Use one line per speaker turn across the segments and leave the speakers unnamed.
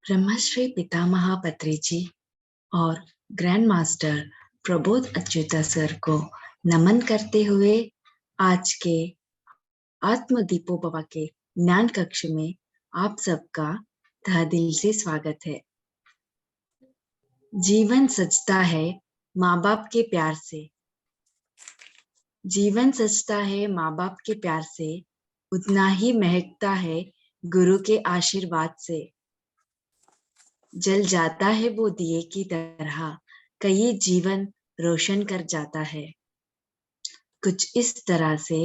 ब्रह्मश्री पितामह पत्री जी और grand master Prabodh Achyuta sir को नमन करते हुए आज के आत्मदीपो भव के ज्ञान कक्ष में आप सबका तहे दिल से स्वागत है। जीवन सजता है माँ बाप के प्यार से। जीवन सजता है माँ बाप के प्यार से, उतना ही महकता है गुरु के आशीर्वाद से। जल जाता है वो दिए की तरह, कई जीवन रोशन कर जाता है। कुछ इस तरह से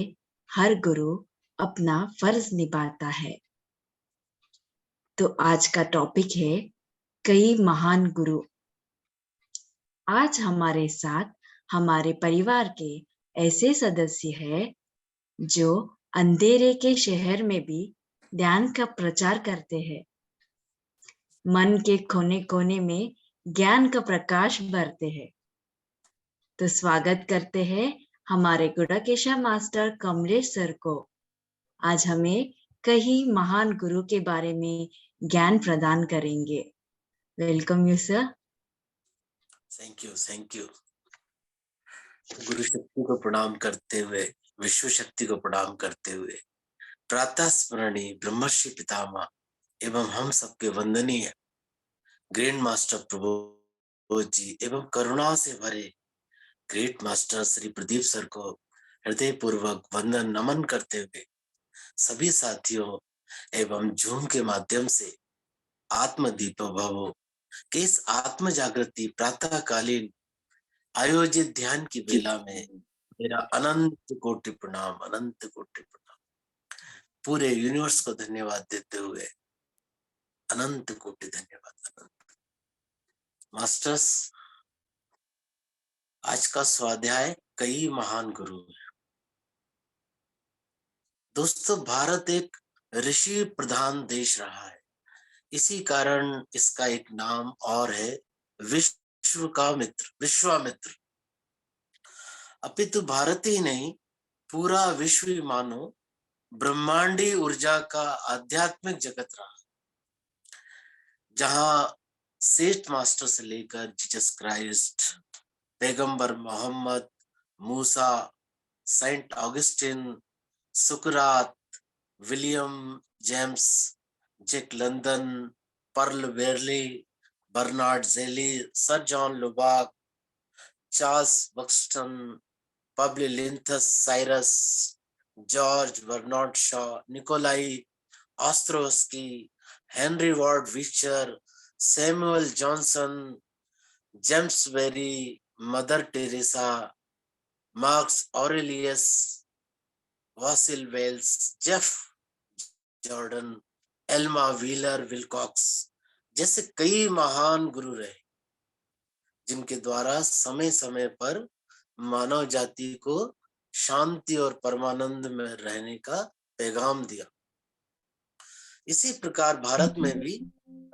हर गुरु अपना फर्ज निभाता है। तो आज का टॉपिक है कई महान गुरु। आज हमारे साथ हमारे परिवार के ऐसे सदस्य हैं जो अंधेरे के शहर में भी ज्ञान का प्रचार करते हैं। मन के कोने कोने में ज्ञान का प्रकाश भरते हैं। तो स्वागत करते हैं हमारे गुड़ाकेशा मास्टर कमलेश सर को। आज हमें कई महान गुरु के बारे में ज्ञान प्रदान करेंगे। Welcome you sir.
Thank you. गुरु शक्ति को प्रणाम करते हुए, विश्व शक्ति को प्रणाम करते हुए, प्रातः स्मरणीय ब्रह्मर्षि पितामह एवं हम सबके वंदनीय ग्रैंड मास्टर प्रबोध जी एवं करुणा से भरे great master Shri Pradeep sir को हृदय पूर्वक वंदन नमन करते हुए सभी साथियों एवं जूम के माध्यम से आत्मदीपो भवो के इस आत्म जागृति प्रातःकालीन आयोजित ध्यान की बेला में मेरा अनंत कोटि प्रणाम। पूरे यूनिवर्स को धन्यवाद देते हुए अनंत कोटि धन्यवाद। मास्टर्स, आज का स्वाध्याय कई महान गुरु हैं। दोस्तों, भारत एक ऋषि प्रधान देश रहा है, इसी कारण इसका एक नाम और है विश्व का मित्र, विश्वामित्र। अपितु भारत ही नहीं, पूरा विश्व ही मानो ब्रह्मांडी ऊर्जा का आध्यात्मिक जगत रहा, जहां सेठ मास्टर से लेकर जीसस क्राइस्ट, पैगंबर मोहम्मद, मूसा, सेंट ऑगस्टिन, सुकरात, William James, Jack London, Pearl Verley, Bernard Jelly, Sir John Lubbock, Charles Buxton, पब्लिक लिंथस Syrus, George Bernard Shaw, Nikolai Ostrovsky, Henry Ward Beecher, Samuel Johnson, James Barrie, Mother Teresa, Marcus Aurelius, Basil Wells, Jeff Jordan, Ella Wheeler Wilcox जैसे कई महान गुरु रहे, जिनके द्वारा समय समय पर मानव जाति को शांति और परमानंद में रहने का पैगाम दिया। इसी प्रकार भारत में भी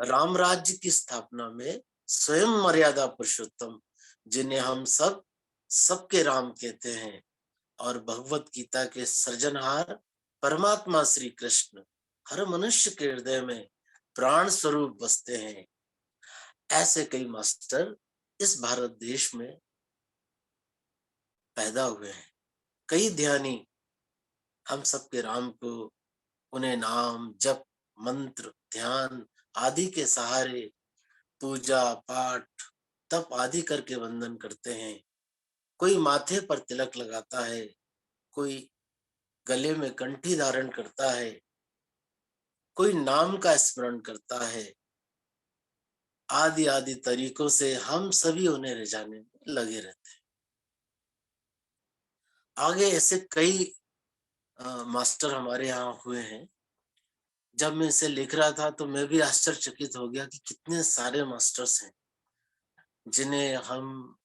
राम राज्य की स्थापना में स्वयं मर्यादा पुरुषोत्तम, जिन्हें हम सबके राम कहते हैं, और भगवत गीता के सृजनहार परमात्मा श्री कृष्ण हर मनुष्य के हृदय में प्राण स्वरूप बसते हैं। ऐसे कई मास्टर इस भारत देश में पैदा हुए हैं। कई ध्यानी हम सबके राम को उन्हें नाम, जप, मंत्र, ध्यान आदि के सहारे पूजा पाठ, तप आदि करके वंदन करते हैं। कोई माथे पर तिलक लगाता है, कोई गले में कंठी धारण करता है, कोई नाम का स्मरण करता है। आदि आदि तरीकों से हम सभी उन्हें रिझाने में लगे रहते हैं। आगे ऐसे कई मास्टर हमारे यहाँ हुए हैं। जब मैं इसे लिख रहा था तो मैं भी आश्चर्यचकित हो गया कि कितने सारे मास्टर्स हैं, जिन्हें हम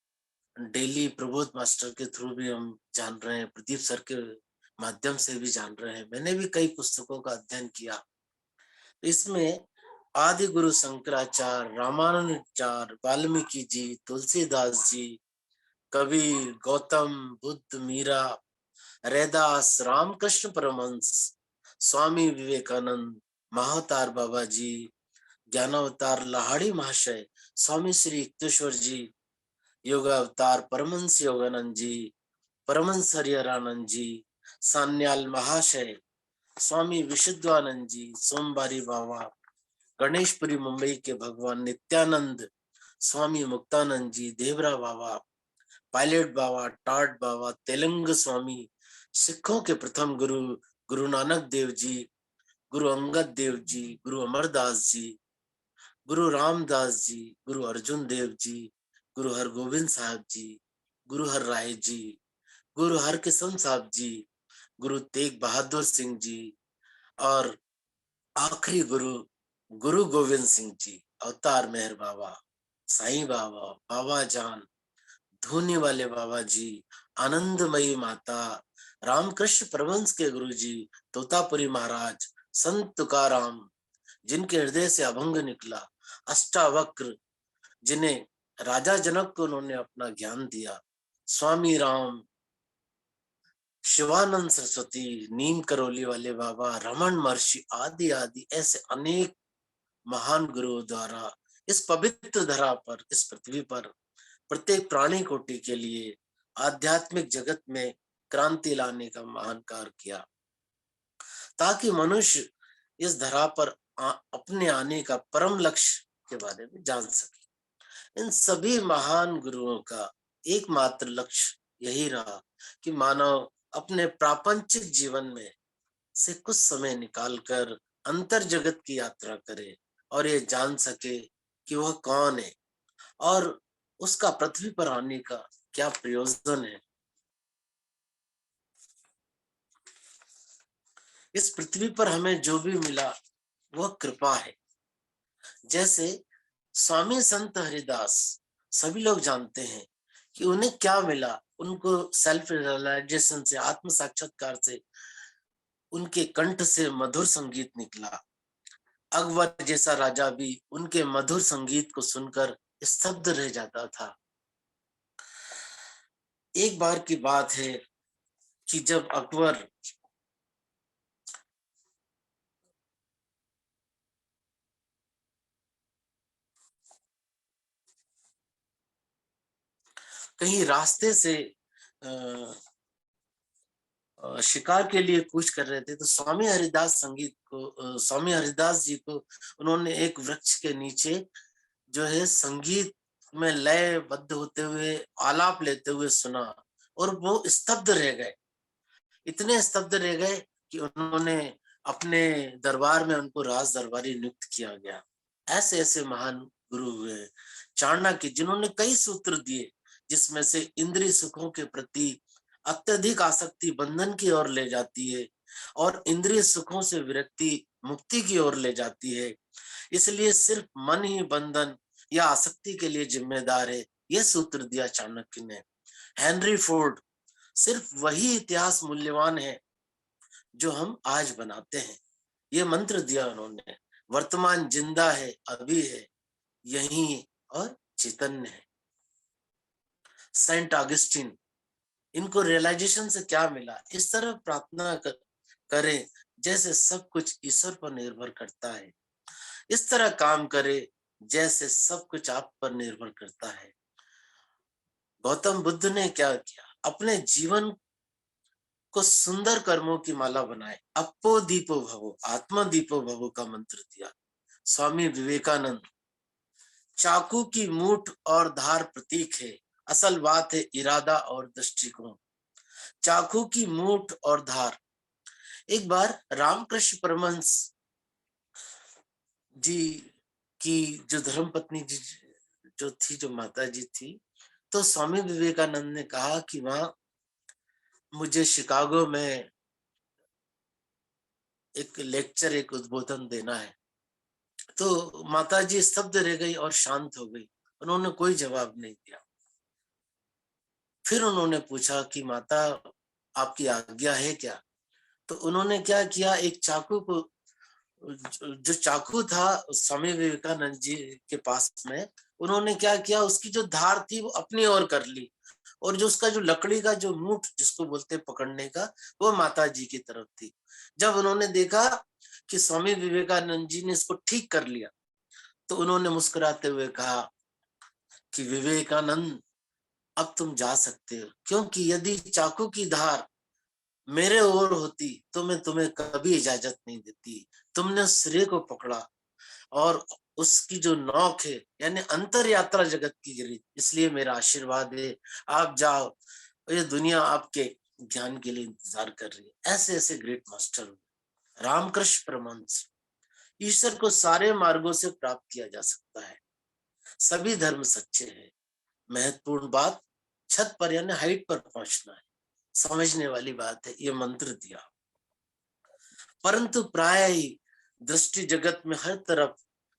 डेली प्रबोध मास्टर के थ्रू भी हम जान रहे हैं, प्रदीप सर के माध्यम से भी जान रहे हैं। मैंने भी कई पुस्तकों का अध्ययन किया। इसमें आदि गुरु शंकराचार्य, रामानुजाचार्य, वाल्मीकि जी, तुलसीदास जी, कबीर, गौतम बुद्ध, मीरा, रैदास, रामकृष्ण परमहंस, स्वामी विवेकानंद, महातार बाबा जी, ज्ञानावतार लाहाड़ी महाशय, स्वामी श्री युक्तेश्वर जी, योगावतार परमहंस योगानंद जी, परमहंस हरिहरानंद जी, सान्याल महाशय, स्वामी विशुद्धानंद जी, सोमवारी बाबा, गणेशपुरी मुंबई के भगवान नित्यानंद, स्वामी मुक्तानंद जी, देवरा बाबा, पायलट बाबा, टाट बाबा, तेलंग स्वामी, सिखों के प्रथम गुरु गुरु नानक देव जी, गुरु अंगद देव जी, गुरु अमरदास जी, गुरु रामदास जी, गुरु अर्जुन देव जी, गुरु हरगोविंद साहब जी, गुरु हर राय जी, गुरु हरकिशन साहब जी, गुरु तेग बहादुर सिंह जी, और आखिरी गुरु गुरु गोविंद सिंह जी, अवतार मेहर बाबा, साईं बाबा, बाबा जान, धोने वाले बाबा जी, आनंदमयी माता, रामकृष्ण परमहंस के गुरु जी, तोतापुरी महाराज, संत तुकाराम, जिनके हृदय से अभंग निकला, अष्टावक्र, जिन्हें राजा जनक को उन्होंने अपना ज्ञान दिया, स्वामी राम, शिवानंद सरस्वती, नीम करोली वाले बाबा, रमन महर्षि, आदि आदि ऐसे अनेक महान गुरुओं द्वारा इस पवित्र धरा पर, इस पृथ्वी पर प्रत्येक प्राणी कोटि के लिए आध्यात्मिक जगत में क्रांति लाने का महान कार्य किया, ताकि मनुष्य इस धरा पर अपने आने का परम लक्ष्य के बारे में जान सके। इन सभी महान गुरुओं का एकमात्र लक्ष्य यही रहा कि मानव अपने प्रापंचिक जीवन में से कुछ समय निकालकर अंतर जगत की यात्रा करे और ये जान सके कि वह कौन है और उसका पृथ्वी पर आने का क्या प्रयोजन है। इस पृथ्वी पर हमें जो भी मिला वह कृपा है। जैसे स्वामी संत हरिदास, सभी लोग जानते हैं कि उन्हें क्या मिला, उनको सेल्फ रियलाइजेशन से, आत्म साक्षात्कार से, उनके कंठ से मधुर संगीत निकला। अकबर जैसा राजा भी उनके मधुर संगीत को सुनकर स्तब्ध रह जाता था। एक बार की बात है कि जब अकबर कहीं रास्ते से शिकार के लिए कूच कर रहे थे, तो स्वामी हरिदास जी को उन्होंने एक वृक्ष के नीचे जो है संगीत में लयबद्ध होते हुए, आलाप लेते हुए सुना और वो स्तब्ध रह गए। इतने स्तब्ध रह गए कि उन्होंने अपने दरबार में उनको राज दरबारी नियुक्त किया गया। ऐसे ऐसे महान गुरु हुए चाणक्य, जिन्होंने कई सूत्र दिए, जिसमें से इंद्रिय सुखों के प्रति अत्यधिक आसक्ति बंधन की ओर ले जाती है और इंद्रिय सुखों से विरक्ति मुक्ति की ओर ले जाती है। इसलिए सिर्फ मन ही बंधन या आसक्ति के लिए जिम्मेदार है, यह सूत्र दिया चाणक्य ने। हेनरी फोर्ड, सिर्फ वही इतिहास मूल्यवान है जो हम आज बनाते हैं, ये मंत्र दिया उन्होंने। वर्तमान जिंदा है, अभी है, यही और चैतन्य है। सेंट ऑगस्टिन, इनको रियलाइजेशन से क्या मिला, इस तरह प्रार्थना करें जैसे सब कुछ ईश्वर पर निर्भर करता है, इस तरह काम करे जैसे सब कुछ आप पर निर्भर करता है। गौतम बुद्ध ने क्या किया, अपने जीवन को सुंदर कर्मों की माला बनाए, अपो दीपो भवो, आत्मा दीपो भवो का मंत्र दिया। स्वामी विवेकानंद, चाकू की मूठ और धार प्रतीक है, असल बात है इरादा और दृष्टिकोण। चाकू की मूठ और धार। एक बार रामकृष्ण परमहंस जी की जो धर्मपत्नी जी जो थी, जो माता जी थी, तो स्वामी विवेकानंद ने कहा कि वहां मुझे शिकागो में एक लेक्चर, एक उद्बोधन देना है। तो माता जी स्तब्ध रह गई और शांत हो गई, उन्होंने कोई जवाब नहीं दिया। फिर उन्होंने पूछा कि माता आपकी आज्ञा है क्या? तो उन्होंने क्या किया, एक चाकू को, जो चाकू था स्वामी विवेकानंद जी के पास में, उन्होंने क्या किया, उसकी जो धार थी वो अपनी ओर कर ली और जो उसका जो लकड़ी का जो मूठ जिसको बोलते पकड़ने का, वो माता जी की तरफ थी। जब उन्होंने देखा कि स्वामी विवेकानंद जी ने इसको ठीक कर लिया, तो उन्होंने मुस्कुराते हुए कहा कि विवेकानंद अब तुम जा सकते हो, क्योंकि यदि चाकू की धार मेरे ओर होती तो मैं तुम्हें कभी इजाजत नहीं देती। तुमने उस सिरे को पकड़ा और उसकी जो नौक है यानी अंतर यात्रा जगत की गिरी, इसलिए मेरा आशीर्वाद है, आप जाओ, ये दुनिया आपके ज्ञान के लिए इंतजार कर रही है। ऐसे ऐसे ग्रेट मास्टर रामकृष्ण परमहंस। ईश्वर को सारे मार्गों से प्राप्त किया जा सकता है, सभी धर्म सच्चे हैं। महत्वपूर्ण बात छत पर यानी हाइट पर पहुंचना है, समझने वाली बात है। ये मंत्र दिया, परंतु प्राय ही दृष्टि जगत में हर तरफ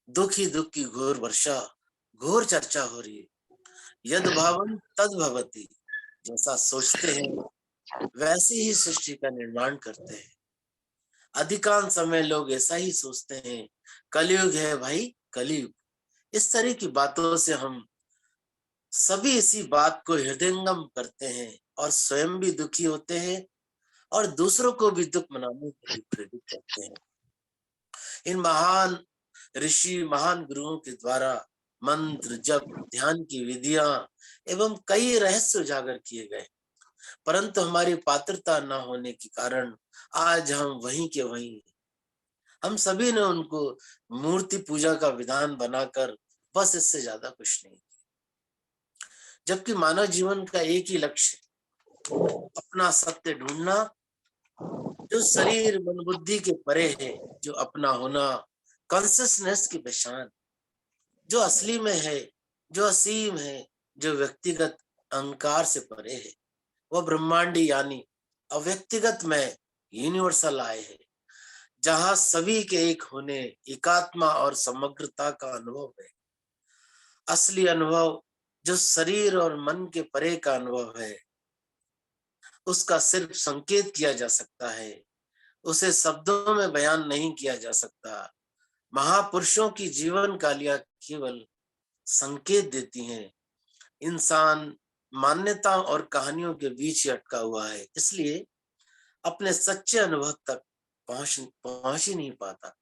दुख ही दुख की घोर वर्षा, घोर चर्चा हो रही है। यद भावम तद भवति, जैसा सोचते हैं वैसे ही सृष्टि का निर्माण करते हैं। अधिकांश समय लोग ऐसा ही सोचते हैं, कलयुग है भाई, कलयुग। इस तरह की बातों से हम सभी इसी बात को हृदयंगम करते हैं और स्वयं भी दुखी होते हैं और दूसरों को भी दुख मनाने के लिए प्रेरित करते हैं। इन महान ऋषि महान गुरुओं के द्वारा मंत्र जप ध्यान की विधियां एवं कई रहस्य उजागर किए गए, परंतु हमारी पात्रता न होने के कारण आज हम वहीं के वहीं। हम सभी ने उनको मूर्ति पूजा का विधान बनाकर बस, इससे ज्यादा कुछ नहीं। जबकि मानव जीवन का एक ही लक्ष्य, अपना सत्य ढूंढना, जो शरीर मन बुद्धि के परे है, जो अपना होना, कॉन्सियसनेस की पहचान, जो असली में है, जो असीम है, जो व्यक्तिगत अहंकार से परे है। वह ब्रह्मांडी यानी अव्यक्तिगत में यूनिवर्सल आए है, जहां सभी के एक होने, एकात्मा और समग्रता का अनुभव है। असली अनुभव जो शरीर और मन के परे का अनुभव है, उसका सिर्फ संकेत किया जा सकता है, उसे शब्दों में बयान नहीं किया जा सकता। महापुरुषों की जीवन कालिया केवल संकेत देती हैं। इंसान मान्यताओं और कहानियों के बीच ही अटका हुआ है, इसलिए अपने सच्चे अनुभव तक पहुंच ही नहीं पाता।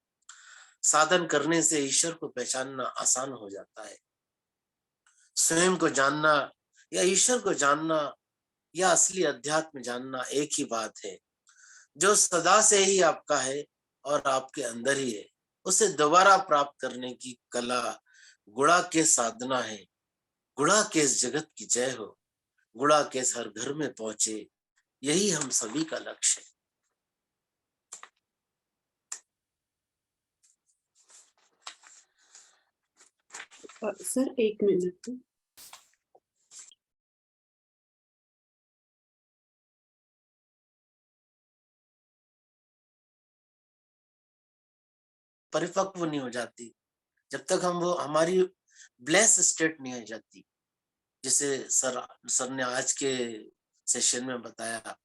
साधन करने से ईश्वर को पहचानना आसान हो जाता है। स्वयं को जानना या ईश्वर को जानना या असली अध्यात्म जानना एक ही बात है, जो सदा से ही आपका है और आपके अंदर ही है। उसे दोबारा प्राप्त करने की कला गुणा के साधना है। गुणा के इस जगत की जय हो, गुणा के हर घर में पहुंचे, यही हम सभी का लक्ष्य है।
Sir 1 minute.
परिपक्व नहीं हो जाती जब तक हम वो हमारी ब्लेस स्टेट नहीं हो जाती, जिसे सर ने आज के सेशन में बताया,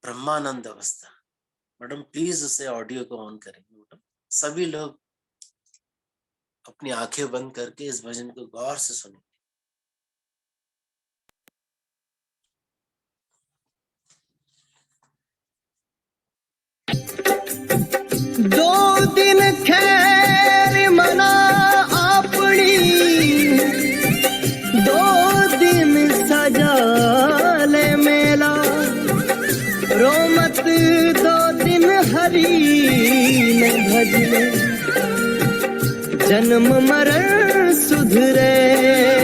ब्रह्मानंद अवस्था। मैडम प्लीज उसे ऑडियो को ऑन करेंगे मैडम। सभी लोग अपनी आंखें बंद करके इस भजन को गौर से सुनें।
दो दिन खैर मना अपनी, दो दिन सजा ले मेला, रोमत दो दिन हरी ने भजले, जन्म मरण सुधरेला।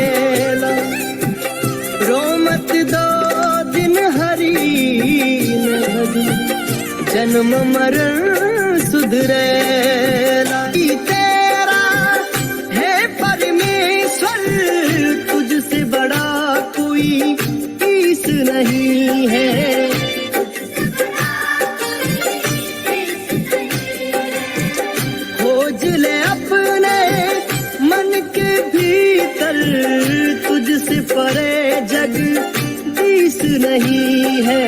रोमत दो दिन हरी ने भजले, जन्म मरण सुधरेला। तेरा है परमेश्वर, तुझसे बड़ा कोई ईश नहीं है। खोज ले अपने मन के भीतर, तुझसे परे जग ईश नहीं है।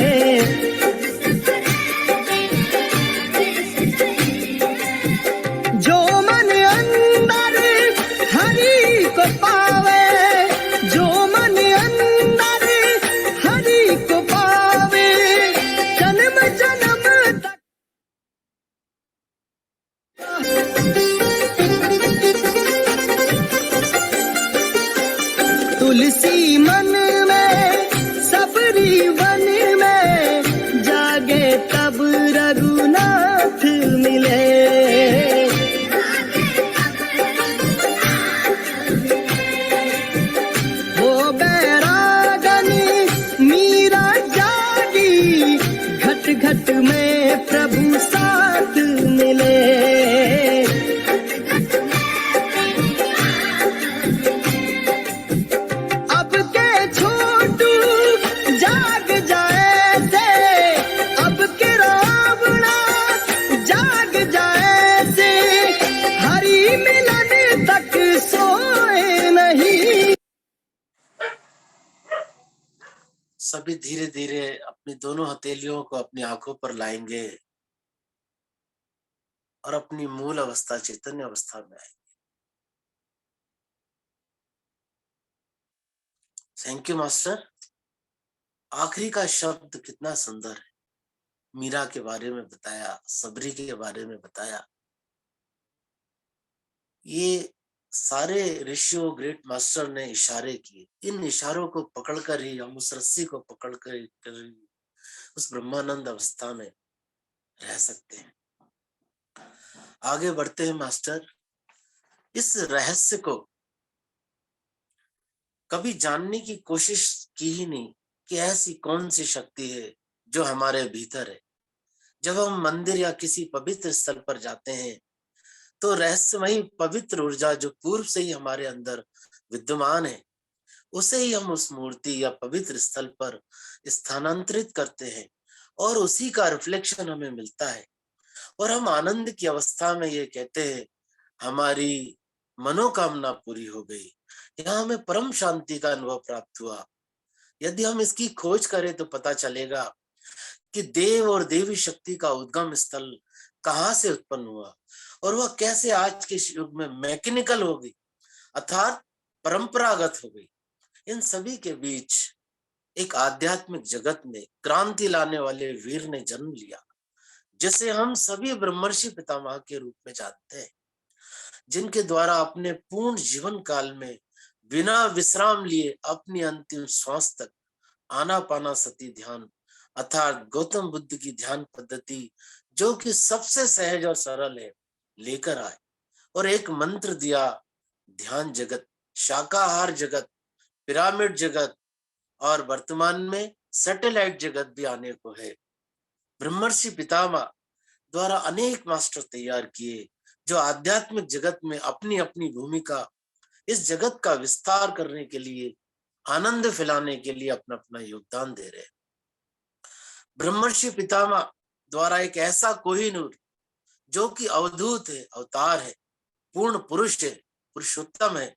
धीरे धीरे अपनी दोनों हथेलियों को अपनी आंखों पर लाएंगे और अपनी मूल अवस्था, चैतन्य अवस्था में आएंगे। Thank you master. आखिरी का शब्द कितना सुंदर है। मीरा के बारे में बताया, सबरी के बारे में बताया। ये सारे ऋषियों, ग्रेट मास्टर ने इशारे किए। इन इशारों को पकड़कर ही हम उस रस्सी को पकड़कर उस ब्रह्मानंद अवस्था में रह सकते हैं। आगे बढ़ते हैं मास्टर। इस रहस्य को कभी जानने की कोशिश की ही नहीं कि ऐसी कौन सी शक्ति है जो हमारे भीतर है। जब हम मंदिर या किसी पवित्र स्थल पर जाते हैं तो रहस्यमयी पवित्र ऊर्जा जो पूर्व से ही हमारे अंदर विद्यमान है, उसे ही हम उस मूर्ति या पवित्र स्थल पर स्थानांतरित करते हैं और उसी का रिफ्लेक्शन हमें मिलता है और हम आनंद की अवस्था में ये कहते हैं हमारी मनोकामना पूरी हो गई, यहाँ हमें परम शांति का अनुभव प्राप्त हुआ। यदि हम इसकी खोज करें तो पता चलेगा कि देव और देवी शक्ति का उद्गम स्थल कहाँ से उत्पन्न हुआ और वह कैसे आज के युग में मैकेनिकल हो गई, अर्थात परंपरागत हो गई। इन सभी के बीच एक आध्यात्मिक जगत में क्रांति लाने वाले वीर ने जन्म लिया, जिसे हम सभी ब्रह्मर्षि पितामह के रूप में जानते हैं, जिनके द्वारा अपने पूर्ण जीवन काल में बिना विश्राम लिए अपनी अंतिम श्वास तक आनापाना सती ध्यान अर्थात गौतम बुद्ध की ध्यान पद्धति, जो कि सबसे सहज और सरल है, लेकर आए और एक मंत्र दिया। ध्यान जगत, शाकाहार जगत, पिरामिड जगत और वर्तमान में सैटेलाइट जगत भी आने को है। ब्रह्मर्षि पितामह द्वारा अनेक मास्टर तैयार किए जो आध्यात्मिक जगत में अपनी अपनी भूमिका, इस जगत का विस्तार करने के लिए, आनंद फैलाने के लिए अपना अपना योगदान दे रहे हैं। ब्रह्मर्षि पितामह द्वारा एक ऐसा कोहिनूर जो कि अवधूत है, अवतार है, पूर्ण पुरुष है, पुरुषोत्तम है,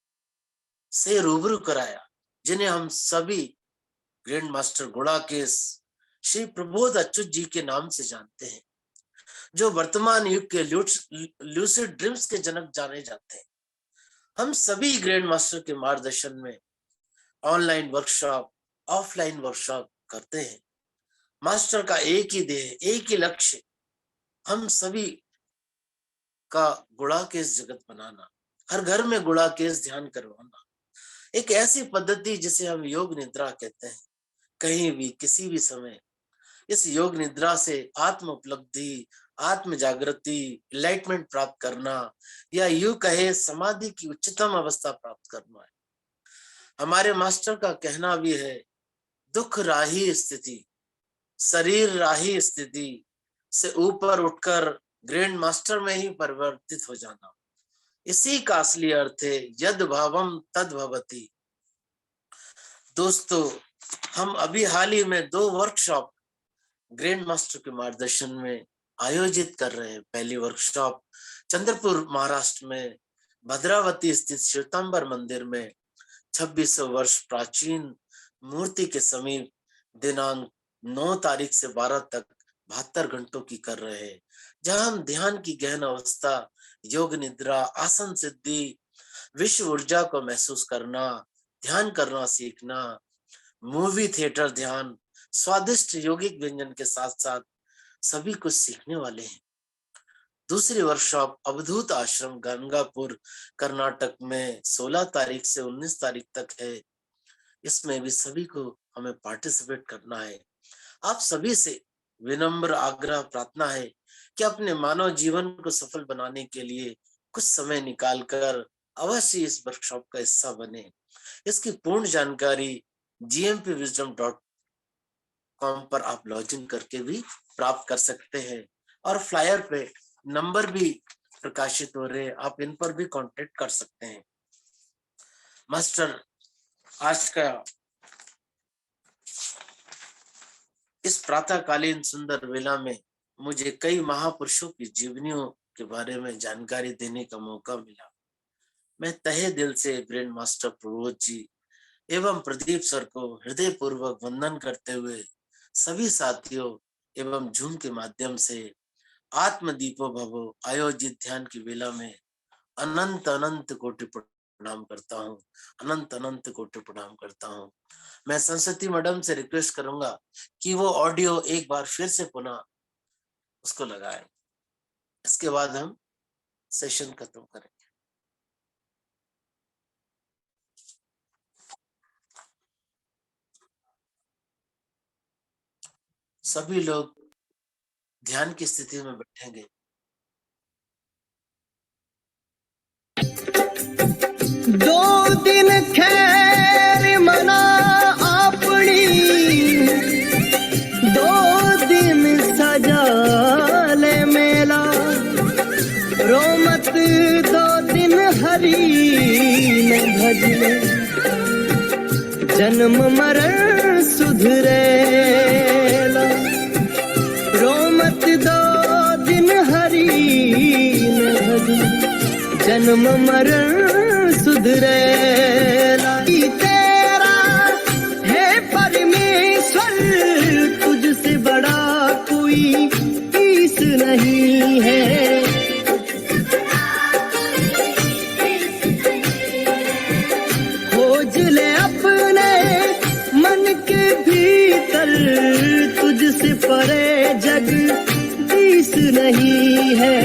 से रूबरू कराया, जिन्हें हम सभी ग्रैंड मास्टर गुणाकेश श्री प्रबोध अच्युत जी के नाम से जानते हैं, जो वर्तमान युग के लूसिड ड्रीम्स के जनक जाने जाते हैं। हम सभी ग्रैंड मास्टर के मार्गदर्शन में ऑनलाइन वर्कशॉप, ऑफलाइन वर्कशॉप करते हैं। मास्टर का एक ही ध्येय, एक ही लक्ष्य, हम सभी का गुणाकेश जगत बनाना, हर घर में गुणाकेश ध्यान करवाना, एक ऐसी पद्धति जिसे हम योग निद्रा कहते हैं। कहीं भी किसी भी समय इस योग निद्रा से आत्म उपलब्धि, आत्म जागृति, इनलाइटमेंट प्राप्त करना या यूं कहे समाधि की उच्चतम अवस्था प्राप्त करना है। हमारे मास्टर का कहना भी है, दुख राही स्थिति, शरीर राही स्थिति से ऊपर उठकर ग्रैंड मास्टर में ही परिवर्तित हो जाना, इसी का असली अर्थ है यद भावम तद भवति। दोस्तों, हम अभी हाल ही में 2 वर्कशॉप ग्रैंड मास्टर के मार्गदर्शन में आयोजित कर रहे हैं। पहली वर्कशॉप चंद्रपुर महाराष्ट्र में भद्रावती स्थित श्वेतांबर मंदिर में 2600 वर्ष प्राचीन मूर्ति के समीप दिनांक 9 तारीख से 12 तक 72 घंटों की कर रहे हैं, जहां हम ध्यान की गहन अवस्था, योग निद्रा, आसन सिद्धि, विश्व ऊर्जा को महसूस करना, ध्यान करना सीखना, मूवी थिएटर ध्यान, स्वादिष्ट यौगिक व्यंजन के साथ साथ सभी कुछ सीखने वाले हैं। दूसरी वर्कशॉप अवधूत आश्रम गंगापुर कर्नाटक में 16 तारीख से 19 तारीख तक है। इसमें भी सभी को हमें पार्टिसिपेट करना है। आप सभी से विनम्र आग्रह प्रार्थना है कि अपने मानव जीवन को सफल बनाने के लिए कुछ समय निकालकर अवश्य इस वर्कशॉप का हिस्सा बने। इसकी पूर्ण जानकारी gmpwisdom.com पर आप लॉगिन करके भी प्राप्त कर सकते हैं और फ्लायर पे नंबर भी प्रकाशित हो रहे हैं, आप इन पर भी कांटेक्ट कर सकते हैं। मास्टर, आज का इस प्रातःकालीन सुंदर वेला में मुझे कई महापुरुषों की जीवनियों के बारे में जानकारी देने का मौका मिला। मैं तहे दिल से ग्रैंड मास्टर प्रबोध जी, एवं प्रदीप सर को हृदय पूर्वक वंदन करते हुए सभी साथियों एवं जूम के माध्यम से आत्मदीपो भवो आयोजित ध्यान की वेला में अनंत अनंत कोटि प्रणाम करता हूँ, अनंत अनंत कोटि प्रणाम करता हूँ। मैं सरस्वती मैडम से रिक्वेस्ट करूंगा कि वो ऑडियो एक बार फिर से पुनः उसको लगाएं। इसके बाद हम सेशन खत्म करेंगे। सभी लोग ध्यान की स्थिति में बैठेंगे।
दो दिन खैर मना अपनी, दो दिन सजा ले मेला, रोमत दो दिन हरी ने भजले, जन्म मरण सुधरेला, रोमत दो दिन हरी ने भजले, जन्म मरण सुधरेला। तेरा है परमेश्वर, तुझसे बड़ा कोई ईश नहीं है। खोज ले अपने मन के भीतर, तुझसे परे जगदीश नहीं है।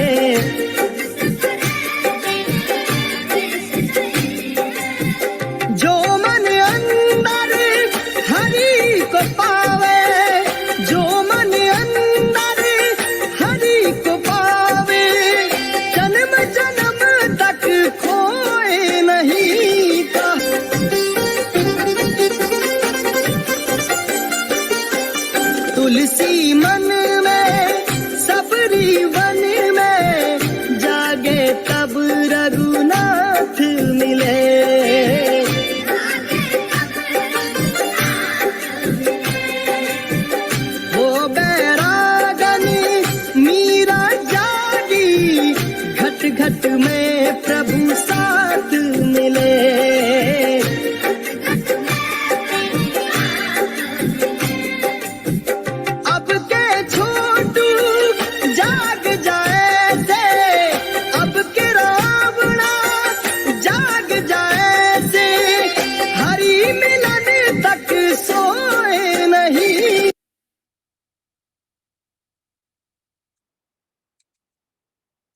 तुलसी मन में सबरी वन में, जागे तब रघुनाथ मिले। वो बैरागनी मीरा जागी, घट घट में प्रभु साथ मिले।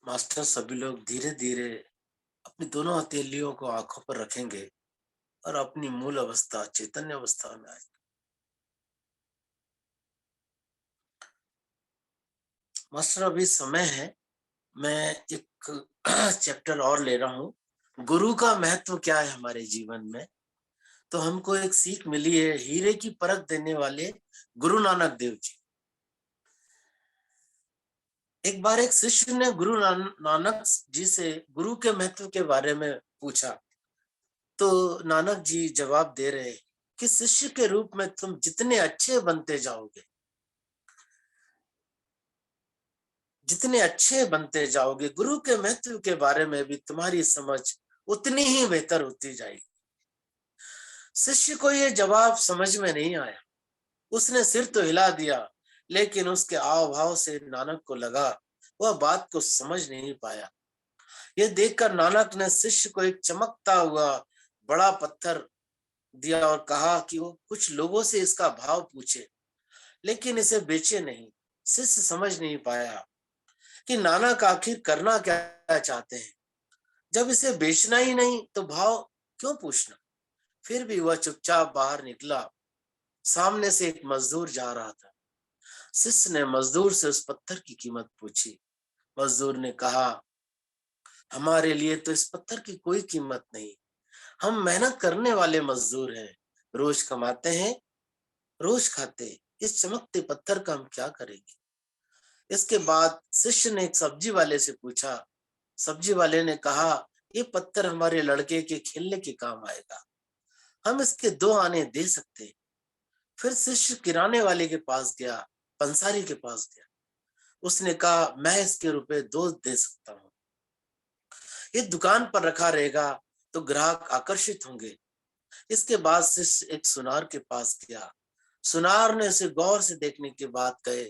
मास्टर सभी लोग धीरे धीरे अपनी दोनों हथेलियों को आंखों पर रखेंगे और अपनी मूल अवस्था चैतन्य अवस्था में आएंगे। मास्टर अभी समय है, मैं एक चैप्टर और ले रहा हूँ, गुरु का महत्व क्या है हमारे जीवन में। तो हमको एक सीख मिली है हीरे की परख देने वाले गुरु नानक देव जी। एक बार एक शिष्य ने गुरु नानक जी से गुरु के महत्व के बारे में पूछा, तो नानक जी जवाब दे रहे कि शिष्य के रूप में तुम जितने अच्छे बनते जाओगे, जितने अच्छे बनते जाओगे, गुरु के महत्व के बारे में भी तुम्हारी समझ उतनी ही बेहतर होती जाएगी। शिष्य को यह जवाब समझ में नहीं आया, उसने सिर तो हिला दिया, लेकिन उसके आव भाव से नानक को लगा वह बात को समझ नहीं पाया। यह देखकर नानक ने शिष्य को एक चमकता हुआ बड़ा पत्थर दिया और कहा कि वो कुछ लोगों से इसका भाव पूछे, लेकिन इसे बेचे नहीं। शिष्य समझ नहीं पाया कि नानक आखिर करना क्या चाहते हैं, जब इसे बेचना ही नहीं तो भाव क्यों पूछना। फिर भी वह चुपचाप बाहर निकला। सामने से एक मजदूर जा रहा था। शिष्य ने मजदूर से उस पत्थर की कीमत पूछी। मजदूर ने कहा, हमारे लिए तो इस पत्थर की कोई कीमत नहीं, हम मेहनत करने वाले मजदूर हैं, रोज कमाते हैं, रोज खाते, इस चमकते पत्थर का हम क्या करेंगे। इसके बाद शिष्य ने एक सब्जी वाले से पूछा। सब्जी वाले ने कहा, ये पत्थर हमारे लड़के के खेलने के काम आएगा, हम इसके 2 आने दे सकते हैं। फिर शिष्य किराने वाले के पास गया, पंसारी के पास गया। उसने कहा, मैं इसके रुपए 2 दे सकता हूँ, ये दुकान पर रखा रहेगा तो ग्राहक आकर्षित होंगे। इसके बाद शिष्य एक सुनार के पास गया। सुनार ने उसे गौर से देखने के बाद कहे,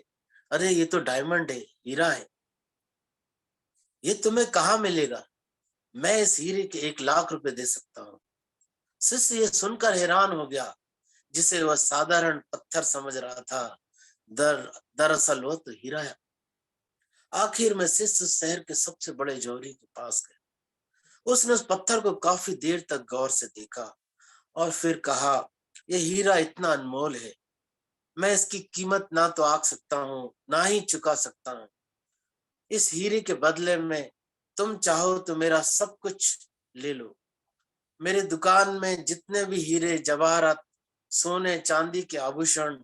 अरे ये तो डायमंड है, हीरा है, ये तुम्हें कहाँ मिलेगा? मैं इस हीरे के 1 लाख रुपए दे सकता हूँ। शिष्य ये सुनकर हैरान हो गया, जिसे वह साधारण पत्थर समझ रहा था, दरअसल वो तो हीरा है। आखिर में शिष्य शहर के सबसे बड़े जौहरी के पास गया। उसने उस पत्थर को काफी देर तक गौर से देखा और फिर कहा, यह हीरा इतना अनमोल है, मैं इसकी कीमत ना तो आंक सकता हूँ, ना ही चुका सकता हूँ। इस हीरे के बदले में तुम चाहो तो मेरा सब कुछ ले लो। मेरे दुकान में जितने भी हीरे जवाहरात, सोने चांदी के आभूषण,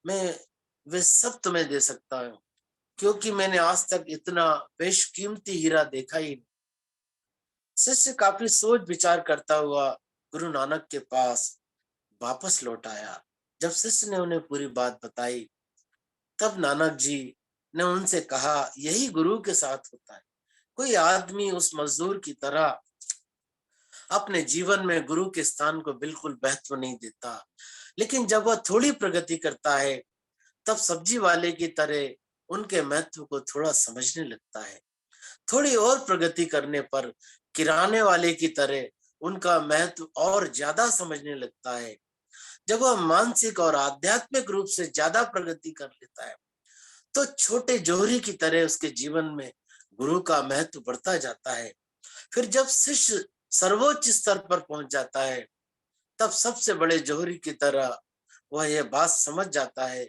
मैं वे सब तुम्हें दे सकता हूँ, क्योंकि मैंने आज तक इतना बेशकीमती हीरा देखा ही नहीं। शिष्य काफी सोच विचार करता हुआ गुरु नानक के पास वापस लौट आया। जब शिष्य ने उन्हें पूरी बात बताई, तब नानक जी ने उनसे कहा, यही गुरु के साथ होता है। कोई आदमी उस मजदूर की तरह अपने जीवन में गुरु के स्थान को बिल्कुल महत्व नहीं देता, लेकिन जब वह थोड़ी प्रगति करता है, तब सब्जी वाले की तरह उनके महत्व को थोड़ा समझने लगता है। थोड़ी और प्रगति करने पर किराने वाले की तरह उनका महत्व और ज्यादा समझने लगता है। जब वह मानसिक और आध्यात्मिक रूप से ज्यादा प्रगति कर लेता है, तो छोटे जौहरी की तरह उसके जीवन में गुरु का महत्व बढ़ता जाता है। फिर जब शिष्य सर्वोच्च स्तर पर पहुंच जाता है, तब सबसे बड़े जौहरी की तरह वह यह बात समझ जाता है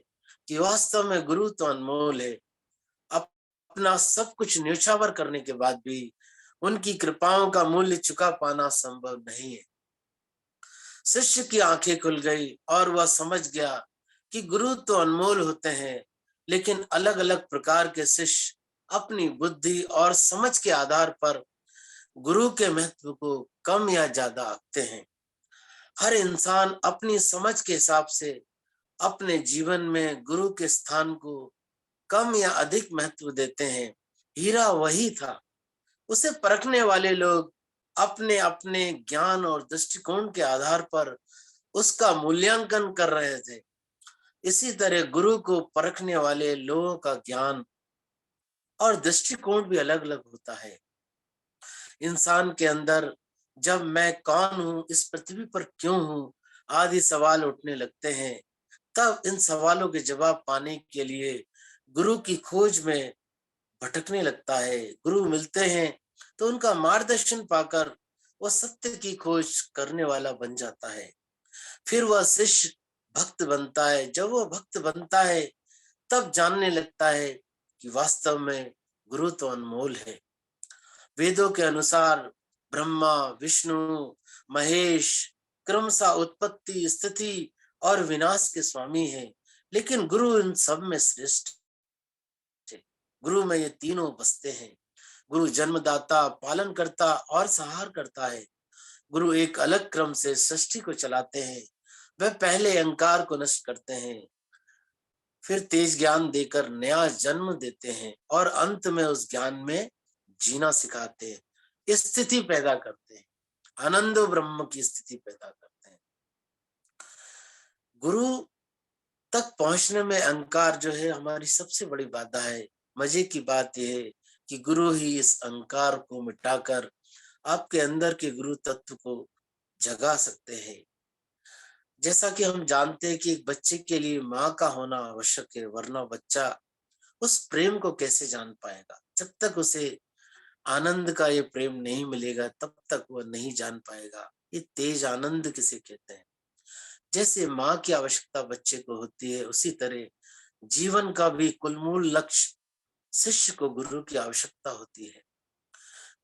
कि वास्तव में गुरु तो अनमोल है। अपना सब कुछ न्योछावर करने के बाद भी उनकी कृपाओं का मूल्य चुका पाना संभव नहीं है। शिष्य की आंखें खुल गई और वह समझ गया कि गुरु तो अनमोल होते हैं, लेकिन अलग अलग प्रकार के शिष्य अपनी बुद्धि और समझ के आधार पर गुरु के महत्व को कम या ज्यादा आंकते हैं। हर इंसान अपनी समझ के हिसाब से अपने जीवन में गुरु के स्थान को कम या अधिक महत्व देते हैं। हीरा वही था, उसे परखने वाले लोग अपने अपने ज्ञान और दृष्टिकोण के आधार पर उसका मूल्यांकन कर रहे थे। इसी तरह गुरु को परखने वाले लोगों का ज्ञान और दृष्टिकोण भी अलग अलग होता है। इंसान के अंदर जब मैं कौन हूं, इस पृथ्वी पर क्यों हूं आदि सवाल उठने लगते हैं, तब इन सवालों के जवाब पाने के लिए गुरु की खोज में भटकने लगता है। गुरु मिलते हैं तो उनका मार्गदर्शन पाकर वह सत्य की खोज करने वाला बन जाता है। फिर वह शिष्य भक्त बनता है। जब वह भक्त बनता है, तब जानने लगता है कि वास्तव में गुरु तो अनमोल है। वेदों के अनुसार ब्रह्मा, विष्णु, महेश क्रमशः उत्पत्ति, स्थिति और विनाश के स्वामी हैं, लेकिन गुरु इन सब में श्रेष्ठ है। गुरु में ये तीनों बसते हैं। गुरु जन्मदाता, पालन करता और संहार करता है। गुरु एक अलग क्रम से सृष्टि को चलाते हैं। वह पहले अहंकार को नष्ट करते हैं, फिर तेज ज्ञान देकर नया जन्म देते हैं और अंत में उस ज्ञान में जीना सिखाते हैं, स्थिति पैदा करते हैं, आनंदो ब्रह्म की स्थिति पैदा करते हैं। गुरु तक पहुंचने में अहंकार जो है हमारी सबसे बड़ी बाधा है। मजे की बात यह है कि गुरु ही इस अहंकार को मिटाकर आपके अंदर के गुरु तत्व को जगा सकते हैं। जैसा कि हम जानते हैं कि एक बच्चे के लिए माँ का होना आवश्यक है, वरना बच्चा उस प्रेम को कैसे जान पाएगा। जब तक उसे आनंद का ये प्रेम नहीं मिलेगा, तब तक वह नहीं जान पाएगा ये तेज आनंद किसे कहते हैं। जैसे माँ की आवश्यकता बच्चे को होती है, उसी तरह जीवन का भी कुलमूल लक्ष्य शिष्य को गुरु की आवश्यकता होती है।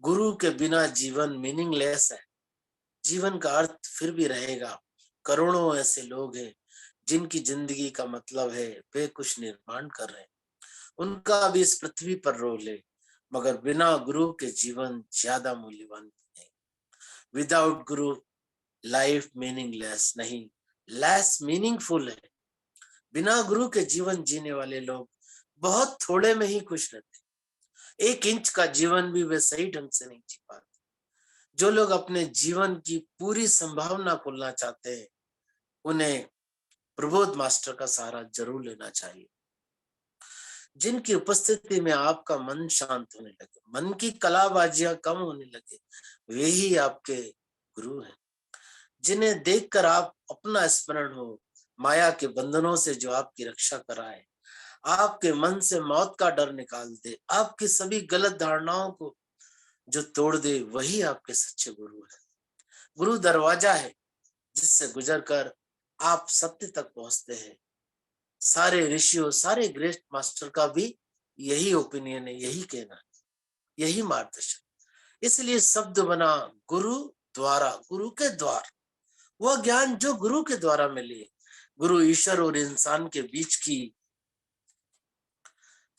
गुरु के बिना जीवन मीनिंगलेस है। जीवन का अर्थ फिर भी रहेगा। करोड़ों ऐसे लोग हैं जिनकी जिंदगी का मतलब है वे कुछ निर्माण कर रहे हैं, उनका भी इस पृथ्वी पर रोल है, मगर बिना गुरु के जीवन ज्यादा मूल्यवान है। विदाउट गुरु लाइफ मीनिंगलेस नहीं, लेस मीनिंगफुल है। बिना गुरु के जीवन जीने वाले लोग बहुत थोड़े में ही खुश रहते। 1 इंच का जीवन भी वे सही ढंग से नहीं जी पाते। जो लोग अपने जीवन की पूरी संभावना खोलना चाहते हैं, उन्हें प्रबोध मास्टर का सहारा जरूर लेना चाहिए। जिनकी उपस्थिति में आपका मन शांत होने लगे, मन की कलाबाजियां कम होने लगे, वे ही आपके गुरु हैं। जिन्हें देखकर आप अपना स्मरण हो, माया के बंधनों से जो आपकी रक्षा कराए, आपके मन से मौत का डर निकाल दे, आपकी सभी गलत धारणाओं को जो तोड़ दे, वही आपके सच्चे गुरु है। गुरु दरवाजा है जिससे गुजरकर आप सत्य तक पहुंचते हैं। सारे ऋषियों, सारे ग्रेट मास्टर का भी यही ओपिनियन है, यही कहना है, यही मार्गदर्शन। इसलिए शब्द बना गुरु द्वारा, गुरु के द्वार, वह ज्ञान जो गुरु के द्वारा मिले। गुरु ईश्वर और इंसान के बीच की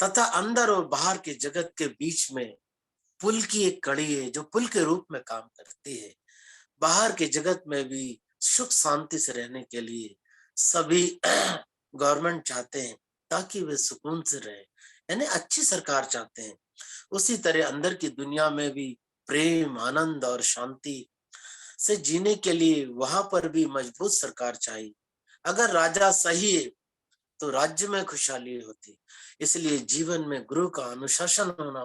तथा अंदर और बाहर के जगत के बीच में पुल की एक कड़ी है, जो पुल के रूप में काम करती है। बाहर के जगत में भी सुख शांति से रहने के लिए सभी गवर्नमेंट चाहते हैं ताकि वे सुकून से रहे, यानी अच्छी सरकार चाहते हैं। उसी तरह अंदर की दुनिया में भी प्रेम, आनंद और शांति से जीने के लिए वहां पर भी मजबूत सरकार चाहिए। अगर राजा सही है तो राज्य में खुशहाली होती। इसलिए जीवन में गुरु का अनुशासन होना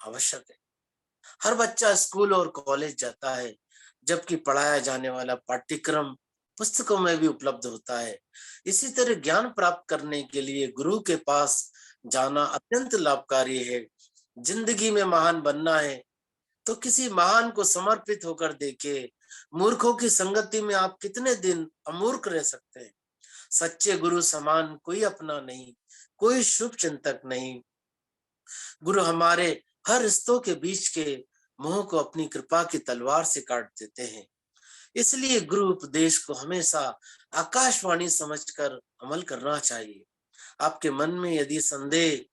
आवश्यक है। हर बच्चा स्कूल और कॉलेज जाता है, जबकि पढ़ाया जाने वाला पाठ्यक्रम पुस्तकों में भी उपलब्ध होता है। इसी तरह ज्ञान प्राप्त करने के लिए गुरु के पास जाना अत्यंत लाभकारी है। जिंदगी में महान बनना है तो किसी महान को समर्पित होकर देखे। मूर्खों की संगति में आप कितने दिन अमूर्ख रह सकते हैं। सच्चे गुरु समान कोई अपना नहीं, कोई शुभ चिंतक नहीं। गुरु हमारे हर रिश्तों के बीच के मोह को अपनी कृपा की तलवार से काट देते हैं। इसलिए गुरु उपदेश को हमेशा आकाशवाणी समझकर अमल करना चाहिए। आपके मन में यदि संदेह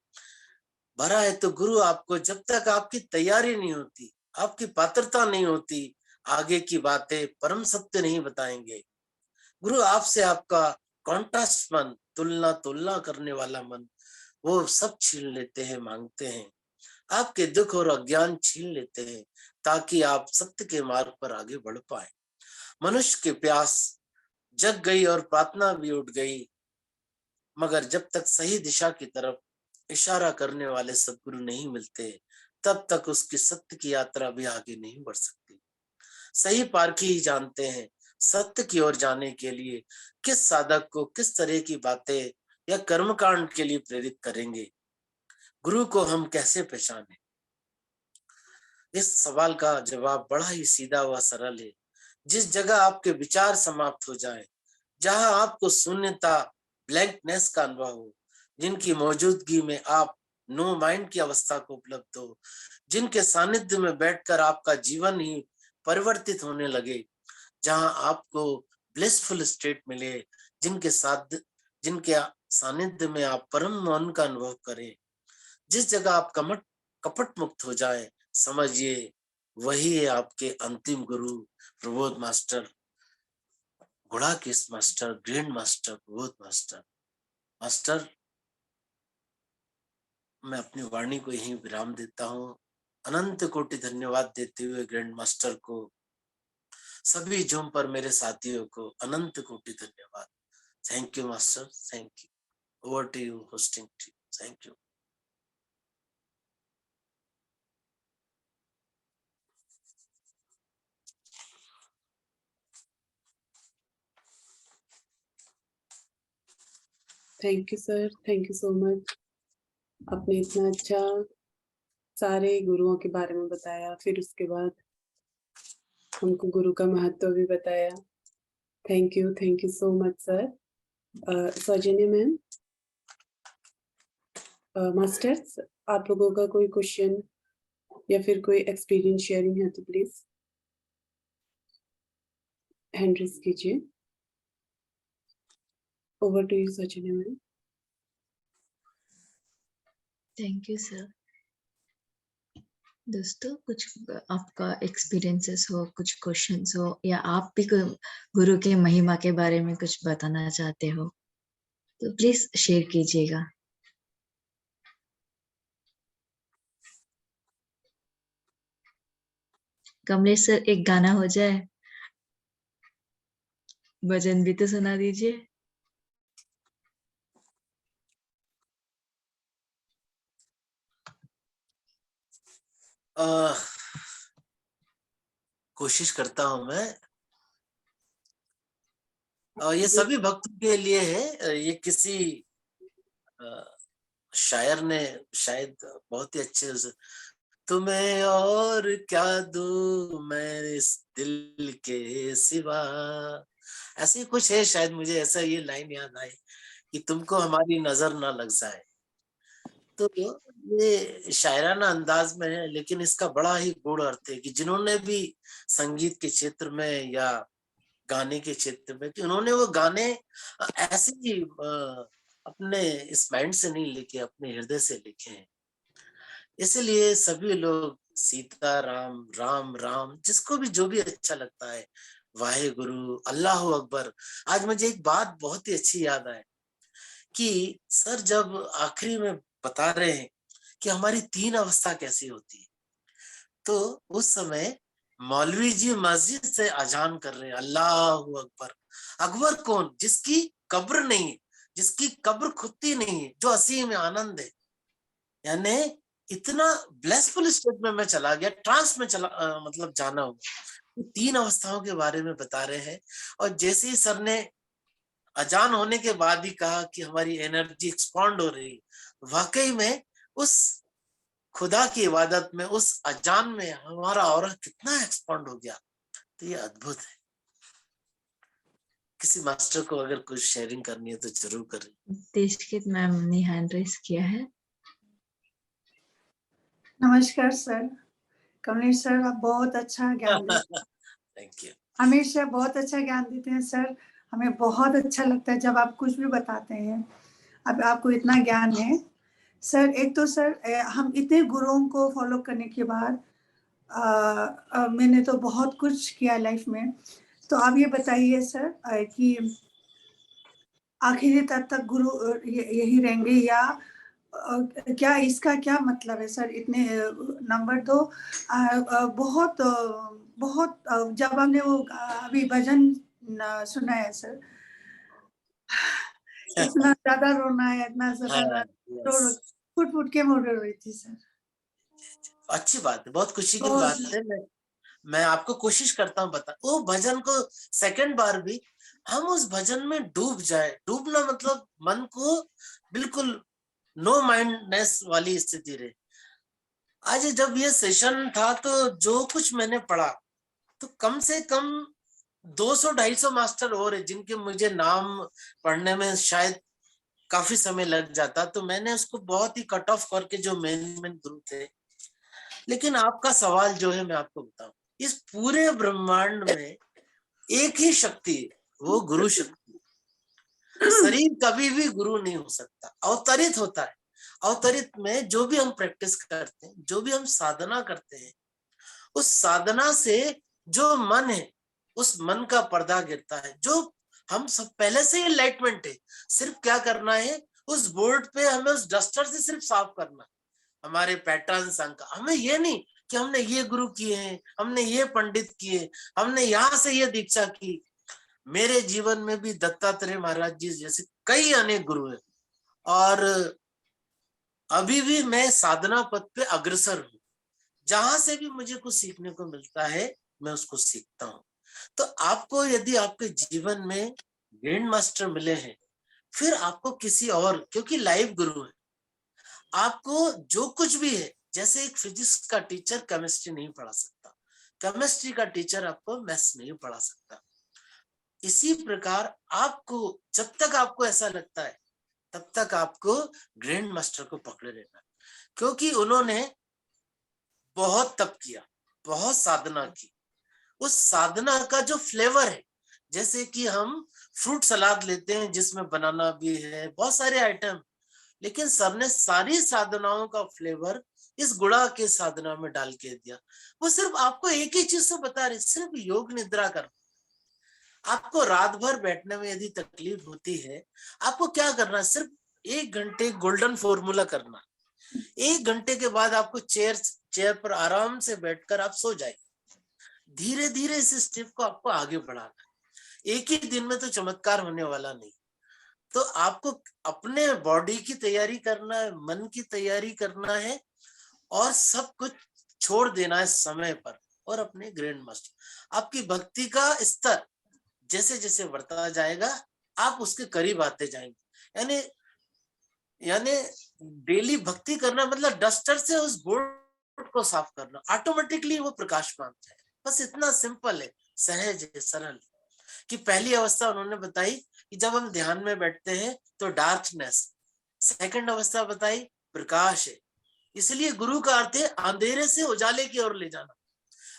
भरा है तो गुरु आपको, जब तक आपकी तैयारी नहीं होती, आपकी पात्रता नहीं होती, आगे की बातें परम सत्य नहीं बताएंगे। गुरु आपसे आपका कॉन्ट्रास्ट मन, तुलना करने वाला मन, वो सब छीन लेते हैं, मांगते हैं। आपके दुख और अज्ञान छीन लेते हैं ताकि आप सत्य के मार्ग पर आगे बढ़ पाए। मनुष्य की प्यास जग गई और प्रार्थना भी उठ गई, मगर जब तक सही दिशा की तरफ इशारा करने वाले सद्गुरु नहीं मिलते, तब तक उसकी सत्य की यात्रा भी आगे नहीं बढ़ सकती। सही पारखी ही जानते हैं सत्य की ओर जाने के लिए किस साधक को किस तरह की बातें या कर्मकांड के लिए प्रेरित करेंगे। गुरु को हम कैसे पहचाने? इस सवाल का जवाब बड़ा ही सीधा व सरल है। जिस जगह आपके विचार समाप्त हो जाए, जहां आपको शून्यता, ब्लैंकनेस का अनुभव हो, जिनकी मौजूदगी में आप नो माइंड की अवस्था को उपलब्ध हो, जिनके सानिध्य में बैठकर आपका जीवन ही परिवर्तित होने लगे, जहां आपको ब्लिसफुल स्टेट मिले, जिनके सानिध्य में आप परम मौन का अनुभव करें, जिस जगह आप कपट मुक्त हो जाए, समझिए वही है आपके अंतिम गुरु Prabodh master, Gudakesh master, grand master Prabodh master. Master, मैं अपनी वाणी को यहीं विराम देता हूँ। अनंत कोटि धन्यवाद देते हुए ग्रैंड मास्टर को, सभी जूम पर मेरे साथियों को अनंत कोटि धन्यवाद। Thank you master, thank you. Over to you hosting team. Thank you.
Thank you sir, thank you so much. आपने इतना अच्छा सारे गुरुओं के बारे में बताया, फिर उसके बाद हमको गुरु का महत्व भी बताया। Thank you so much sir. सौजन्य मैम, मास्टर्स, आप लोगों का कोई क्वेश्चन या फिर कोई एक्सपीरियंस शेयरिंग है तो प्लीज हैंड रेज कीजिए। ओवर टू यू सौजन्य मैम।
Thank you sir. दोस्तों, कुछ आपका एक्सपीरियंसेस हो, कुछ क्वेश्चंस हो, या आप भी गुरु के महिमा के बारे में कुछ बताना चाहते हो तो प्लीज शेयर कीजिएगा। कमलेश सर, एक गाना हो जाए, भजन भी तो सुना दीजिए।
कोशिश करता हूं मैं। ये सभी भक्तों के लिए है। ये किसी शायर ने शायद बहुत ही अच्छे से, तुम्हें और क्या दूं मैं इस दिल के सिवा, ऐसे ही कुछ है शायद। मुझे ऐसा ये लाइन याद आई कि तुमको हमारी नजर ना लग जाए। तो ये शायराना अंदाज में है, लेकिन इसका बड़ा ही गूढ़ अर्थ है कि जिन्होंने भी संगीत के क्षेत्र में या गाने के क्षेत्र में, कि उन्होंने वो गाने ऐसे ही अपने इस माइंड से नहीं लिखे, अपने हृदय से लिखे हैं। इसलिए सभी लोग सीता राम, राम राम, जिसको भी जो भी अच्छा लगता है, वाहे गुरु, अल्लाह अकबर। आज मुझे एक बात बहुत ही अच्छी याद आए कि सर जब आखिरी में बता रहे हैं कि हमारी 3 अवस्था कैसी होती है, तो उस समय मौलवी जी मस्जिद से अजान कर रहे हैं, अल्लाह अकबर। अकबर कौन? जिसकी कब्र नहीं है, जिसकी कब्र खुदती नहीं है, जो असीम आनंद है। यानी इतना ब्लेसफुल स्टेट में मैं चला गया, ट्रांस में चला, मतलब जाना हुआ। 3 अवस्थाओं के बारे में बता रहे हैं। और जैसे ही सर ने अजान होने के बाद ही कहा कि हमारी एनर्जी एक्सपांड हो रही, वाकई में उस खुदा की इबादत में, उस अजान में हमारा ऑरा कितना एक्सपांड हो गया। तो ये अद्भुत है। किसी मास्टर को अगर कुछ शेयरिंग करनी है तो जरूर करें।
देशकित मैम ने हैंड रेस किया है।
नमस्कार सर। कमलेश सर, आप बहुत अच्छा ज्ञान देते हैं।
Thank you.
हमेशा बहुत अच्छा ज्ञान देते हैं सर। हमें बहुत अच्छा लगता है जब आप कुछ भी बताते हैं। अब आपको इतना ज्ञान है सर। एक तो सर हम इतने गुरुओं को फॉलो करने के बाद मैंने तो बहुत कुछ किया लाइफ में। तो आप ये बताइए सर कि आखिरी तक गुरु यही रहेंगे या क्या इसका क्या मतलब है सर? इतने नंबर 2 बहुत बहुत जब हमने वो अभी भजन सुना है सर, इतना ज्यादा रोना है, इतना ज्यादा फुट फुट के मोड़ रही थी सर।
अच्छी बात है, बहुत खुशी की
बहुत
बात है। मैं आपको कोशिश करता हूँ बता, वो भजन को सेकंड बार भी हम उस भजन में डूब जाए। डूबना मतलब मन को बिल्कुल नो माइंडनेस वाली स्थिति रहे। आज जब ये सेशन था तो जो कुछ मैंने पढ़ा, तो कम से कम 200-250 मास्टर और है जिनके मुझे नाम पढ़ने में शायद काफी समय लग जाता। तो मैंने उसको बहुत ही कट ऑफ करके जो मेन गुरु थे। लेकिन आपका सवाल जो है, मैं आपको बताऊं, इस पूरे ब्रह्मांड में एक ही शक्ति है, वो गुरु शक्ति। शरीर कभी भी गुरु नहीं हो सकता, अवतरित होता है। अवतरित में जो भी हम प्रैक्टिस करते हैं, जो भी हम साधना करते हैं, उस साधना से जो मन है, उस मन का पर्दा गिरता है। जो हम सब पहले से ही एनलाइटमेंट है, सिर्फ क्या करना है, उस बोर्ड पे हमें उस डस्टर से सिर्फ साफ करना। हमारे पैटर्न्स अंक, हमें ये नहीं कि हमने ये गुरु किए हैं, हमने ये पंडित किए, हमने यहाँ से ये दीक्षा की। मेरे जीवन में भी दत्तात्रेय महाराज जी जैसे कई अनेक गुरु हैं, और अभी भी मैं साधना पथ पे अग्रसर हूँ। जहां से भी मुझे कुछ सीखने को मिलता है, मैं उसको सीखता हूँ। तो आपको यदि आपके जीवन में ग्रैंड मास्टर मिले हैं, फिर आपको किसी और, क्योंकि लाइव गुरु है, आपको जो कुछ भी है, जैसे एक फिजिक्स का टीचर केमिस्ट्री नहीं पढ़ा सकता, केमिस्ट्री का टीचर आपको मैथ्स नहीं पढ़ा सकता, इसी प्रकार आपको जब तक आपको ऐसा लगता है, तब तक आपको ग्रैंड मास्टर को पकड़े रहना, क्योंकि उन्होंने बहुत तप किया, बहुत साधना की। उस साधना का जो फ्लेवर है, जैसे कि हम फ्रूट सलाद लेते हैं जिसमें बनाना भी है, बहुत सारे आइटम, लेकिन सर ने सारी साधनाओं का फ्लेवर इस गुड़ा के साधना में डाल के दिया। वो सिर्फ आपको एक ही चीज से बता रहे, सिर्फ योग निद्रा करना। आपको रात भर बैठने में यदि तकलीफ होती है, आपको क्या करना, सिर्फ 1 घंटे गोल्डन फॉर्मूला करना। 1 घंटे के बाद आपको चेयर पर आराम से बैठकर आप सो जाए। धीरे धीरे इस स्टेप को आपको आगे बढ़ाना है। एक ही दिन में तो चमत्कार होने वाला नहीं। तो आपको अपने बॉडी की तैयारी करना है, मन की तैयारी करना है और सब कुछ छोड़ देना है समय पर। और अपने ग्रैंड मास्टर, आपकी भक्ति का स्तर जैसे जैसे बढ़ता जाएगा आप उसके करीब आते जाएंगे। यानी यानी डेली भक्ति करना मतलब डस्टर से उस बोर्ड को साफ करना, ऑटोमेटिकली वो प्रकाशमान है। बस इतना सिंपल है, सहज है, सरल। कि पहली अवस्था उन्होंने बताई कि जब हम ध्यान में बैठते हैं तो डार्कनेस, सेकंड अवस्था बताई प्रकाश है, इसलिए गुरु का अर्थ है अंधेरे से उजाले की ओर ले जाना।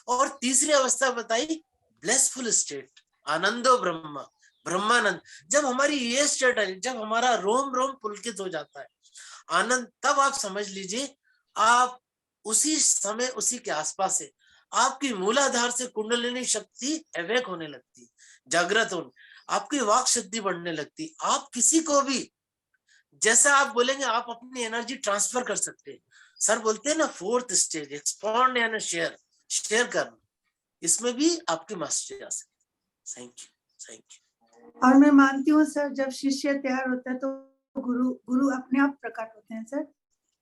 और तीसरी अवस्था बताई ब्लेसफुल स्टेट, आनंदो ब्रह्मा, ब्रह्मानंद। जब हमारी ये स्टेट है, जब हमारा रोम रोम पुलकित हो जाता है आनंद, तब आप समझ लीजिए आप उसी समय उसी के आसपास है, आपकी मूलाधार से कुंडलिनी शक्ति अवेक होने लगती, जागृत होने, आपकी वाक शक्ति बढ़ने लगती। आप किसी को भी जैसा आप बोलेंगे आप अपनी एनर्जी ट्रांसफर कर सकते हैं। सर बोलते हैं ना फोर्थ स्टेज, एक्सपांड यानी शेयर, शेयर करना, इसमें भी आपकी मास्टरी आ सकती है। Thank you, thank you.
और मैं मानती हूँ सर, जब शिष्य तैयार होता है तो गुरु गुरु अपने आप प्रकट होते हैं सर।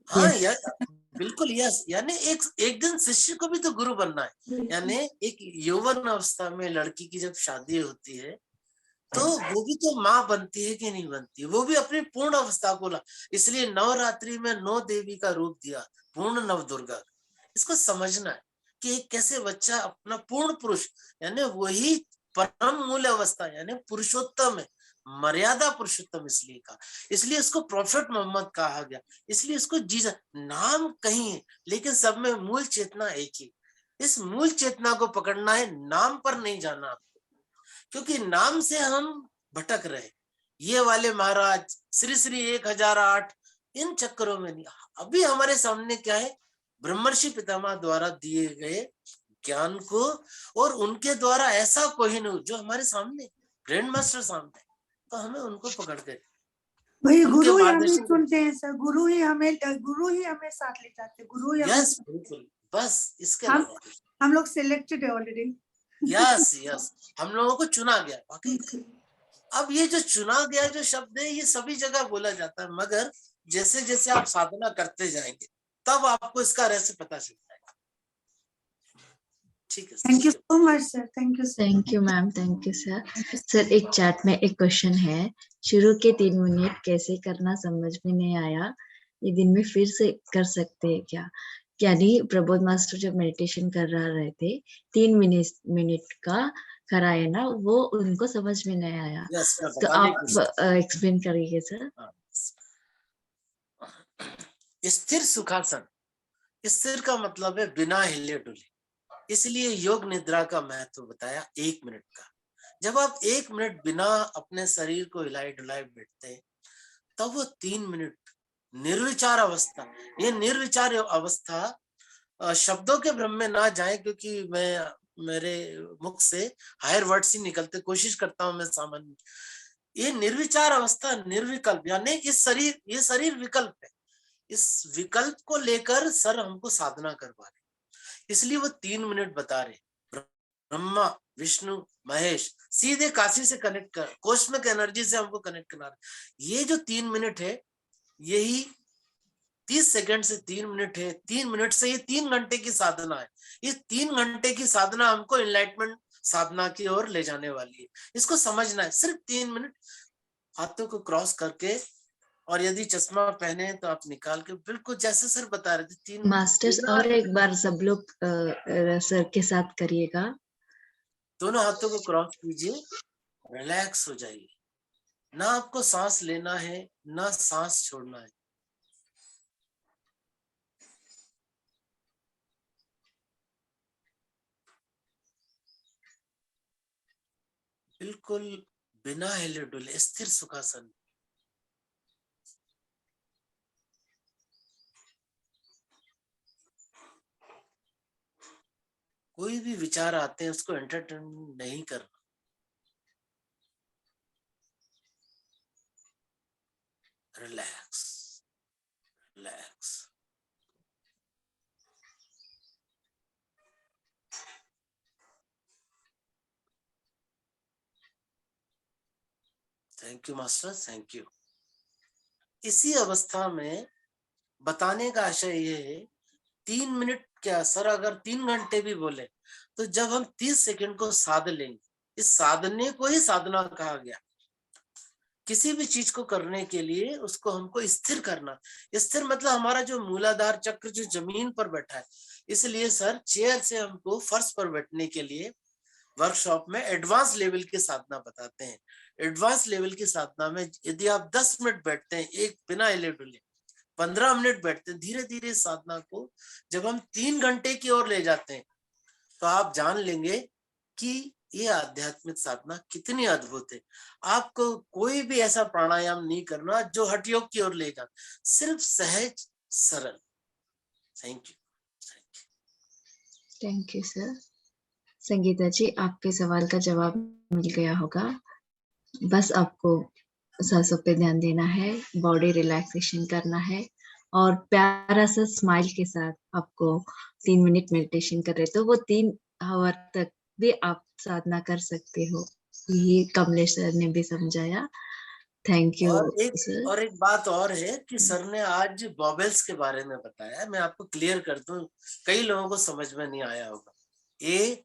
हाँ
Yes.
यार बिल्कुल, यस। यानी एक दिन शिष्य को भी तो गुरु बनना है। यानी एक यौवन अवस्था में लड़की की जब शादी होती है तो वो भी तो माँ बनती है कि नहीं बनती, वो भी अपनी पूर्ण अवस्था को ला। इसलिए नवरात्रि में 9 देवी का रूप दिया, पूर्ण नव दुर्गा। इसको समझना है कि एक कैसे बच्चा अपना पूर्ण पुरुष, यानी वही परम मूल अवस्था, यानी पुरुषोत्तम है, मर्यादा पुरुषोत्तम इसलिए कहा, इसलिए इसको प्रॉफेट मोहम्मद कहा गया, इसलिए इसको जीसस नाम कहीं है लेकिन सब में मूल चेतना एक ही। इस मूल चेतना को पकड़ना है, नाम पर नहीं जाना आपको, क्योंकि नाम से हम भटक रहे। ये वाले महाराज श्री श्री 1008 इन चक्करों में नहीं। अभी हमारे सामने क्या है, ब्रह्मर्षि पितामह द्वारा दिए गए ज्ञान को, और उनके द्वारा ऐसा कोई नहीं जो हमारे सामने ग्रैंड मास्टर सामने, तो हमें उनको पकड़ के
वही
उनके
गुरु ही हमें
मार्गदर्शन को।
चुनते हैं सर, गुरु ही हमें साथ ले जाते हैं, गुरु ही हमें।
यस बिल्कुल, बस इसके अलावा कुछ।
हम लोग सिलेक्टेड है ऑलरेडी।
यस यस, हम लोगों को चुना गया वाकई। अब ये जो चुना गया जो शब्द है ये सभी जगह बोला जाता है, मगर जैसे जैसे आप साधना करते जाएंगे तब आपको इसका रहस्य पता चलता है। ठीक है,
thank you so much sir, thank you sir.
Thank you ma'am, thank you sir. Sir एक चैट में एक क्वेश्चन है, शुरू के 3 मिनट कैसे करना समझ में नहीं आया, ये दिन में फिर से कर सकते हैं क्या? यानी प्रबोध मास्टर जब मेडिटेशन कर रहे थे 3 मिनट का कराए ना, वो उनको समझ में नहीं आया,
यस मैं
तो
बताने
आप
की कोशिश।
एक्सप्लेन करिए सर।
स्थिर सुखासन, स्थिर का मतलब है बिना हिले डुले, इसलिए योग निद्रा का महत्व बताया 1 मिनट का। जब आप 1 मिनट बिना अपने शरीर को हिलाए डुलाए बैठते हैं तब वो 3 मिनट निर्विचार अवस्था। ये निर्विचार अवस्था शब्दों के भ्रम में ना जाए, क्योंकि मैं मेरे मुख से हायर वर्ड्स ही निकलते, कोशिश करता हूं मैं सामान्य। ये निर्विचार अवस्था, निर्विकल्प, यानी ये शरीर विकल्प है, इस विकल्प को लेकर सर हमको साधना करवा रहे, इसलिए वो 3 मिनट बता रहे। ब्रह्मा विष्णु महेश सीधे काशी से कनेक्ट कर, कॉस्मिक एनर्जी से हमको कनेक्ट करा रहे। ये जो 3 मिनट है यही 30 सेकंड से 3 मिनट है, 3 मिनट से ये 3 घंटे की साधना है। ये 3 घंटे की साधना हमको एनलाइटमेंट साधना की ओर ले जाने वाली है। इसको समझना है, सिर्फ 3 मिनट हाथों को क्रॉस करके, और यदि चश्मा पहने तो आप निकाल के, बिल्कुल जैसे सर बता रहे थे 3
मास्टर्स और एक बार सब लोग सर के साथ करिएगा।
दोनों हाथों को क्रॉस कीजिए, रिलैक्स हो जाइए, ना आपको सांस लेना है ना सांस छोड़ना है। बिल्कुल बिना हिले डुले स्थिर सुखासन। कोई भी विचार आते हैं उसको एंटरटेन नहीं करना, relax relax. Thank you master, thank you. इसी अवस्था में बताने का आशय ये है, 3 मिनट क्या सर, अगर 3 घंटे भी बोले तो जब हम 30 सेकंड को साध लेंगे, इस साधने को ही साधना कहा गया। किसी भी चीज को करने के लिए उसको हमको स्थिर करना, स्थिर मतलब हमारा जो मूलाधार चक्र जो जमीन पर बैठा है। इसलिए सर चेयर से हमको फर्श पर बैठने के लिए वर्कशॉप में एडवांस लेवल की साधना बताते हैं। एडवांस लेवल की साधना में यदि आप 10 मिनट बैठते हैं एक बिना हिले डुले, 15 मिनट बैठते हैं, धीरे धीरे साधना को जब हम 3 घंटे की ओर ले जाते हैं तो आप जान लेंगे कि ये आध्यात्मिक साधना कितनी अद्भुत है। आपको कोई भी ऐसा प्राणायाम नहीं करना जो हठ योग की ओर ले जाए, सिर्फ सहज सरल। Thank you, thank you.
Thank you sir. Sangeeta ji, आपके सवाल का जवाब मिल गया होगा। बस आपको सांसों पे ध्यान देना है, बॉडी रिलैक्सेशन करना है और प्यारा सा स्माइल के साथ आपको 3 मिनट मेडिटेशन कर रहे तो वो 3 आवर तक भी आप साधना कर सकते हो। यही कमलेश सर ने भी समझाया। Thank you sir.
और एक बात और है कि सर ने आज बॉबल्स के बारे में बताया, मैं आपको क्लियर कर दूं, कई लोगों को समझ में नहीं आया होगा। ए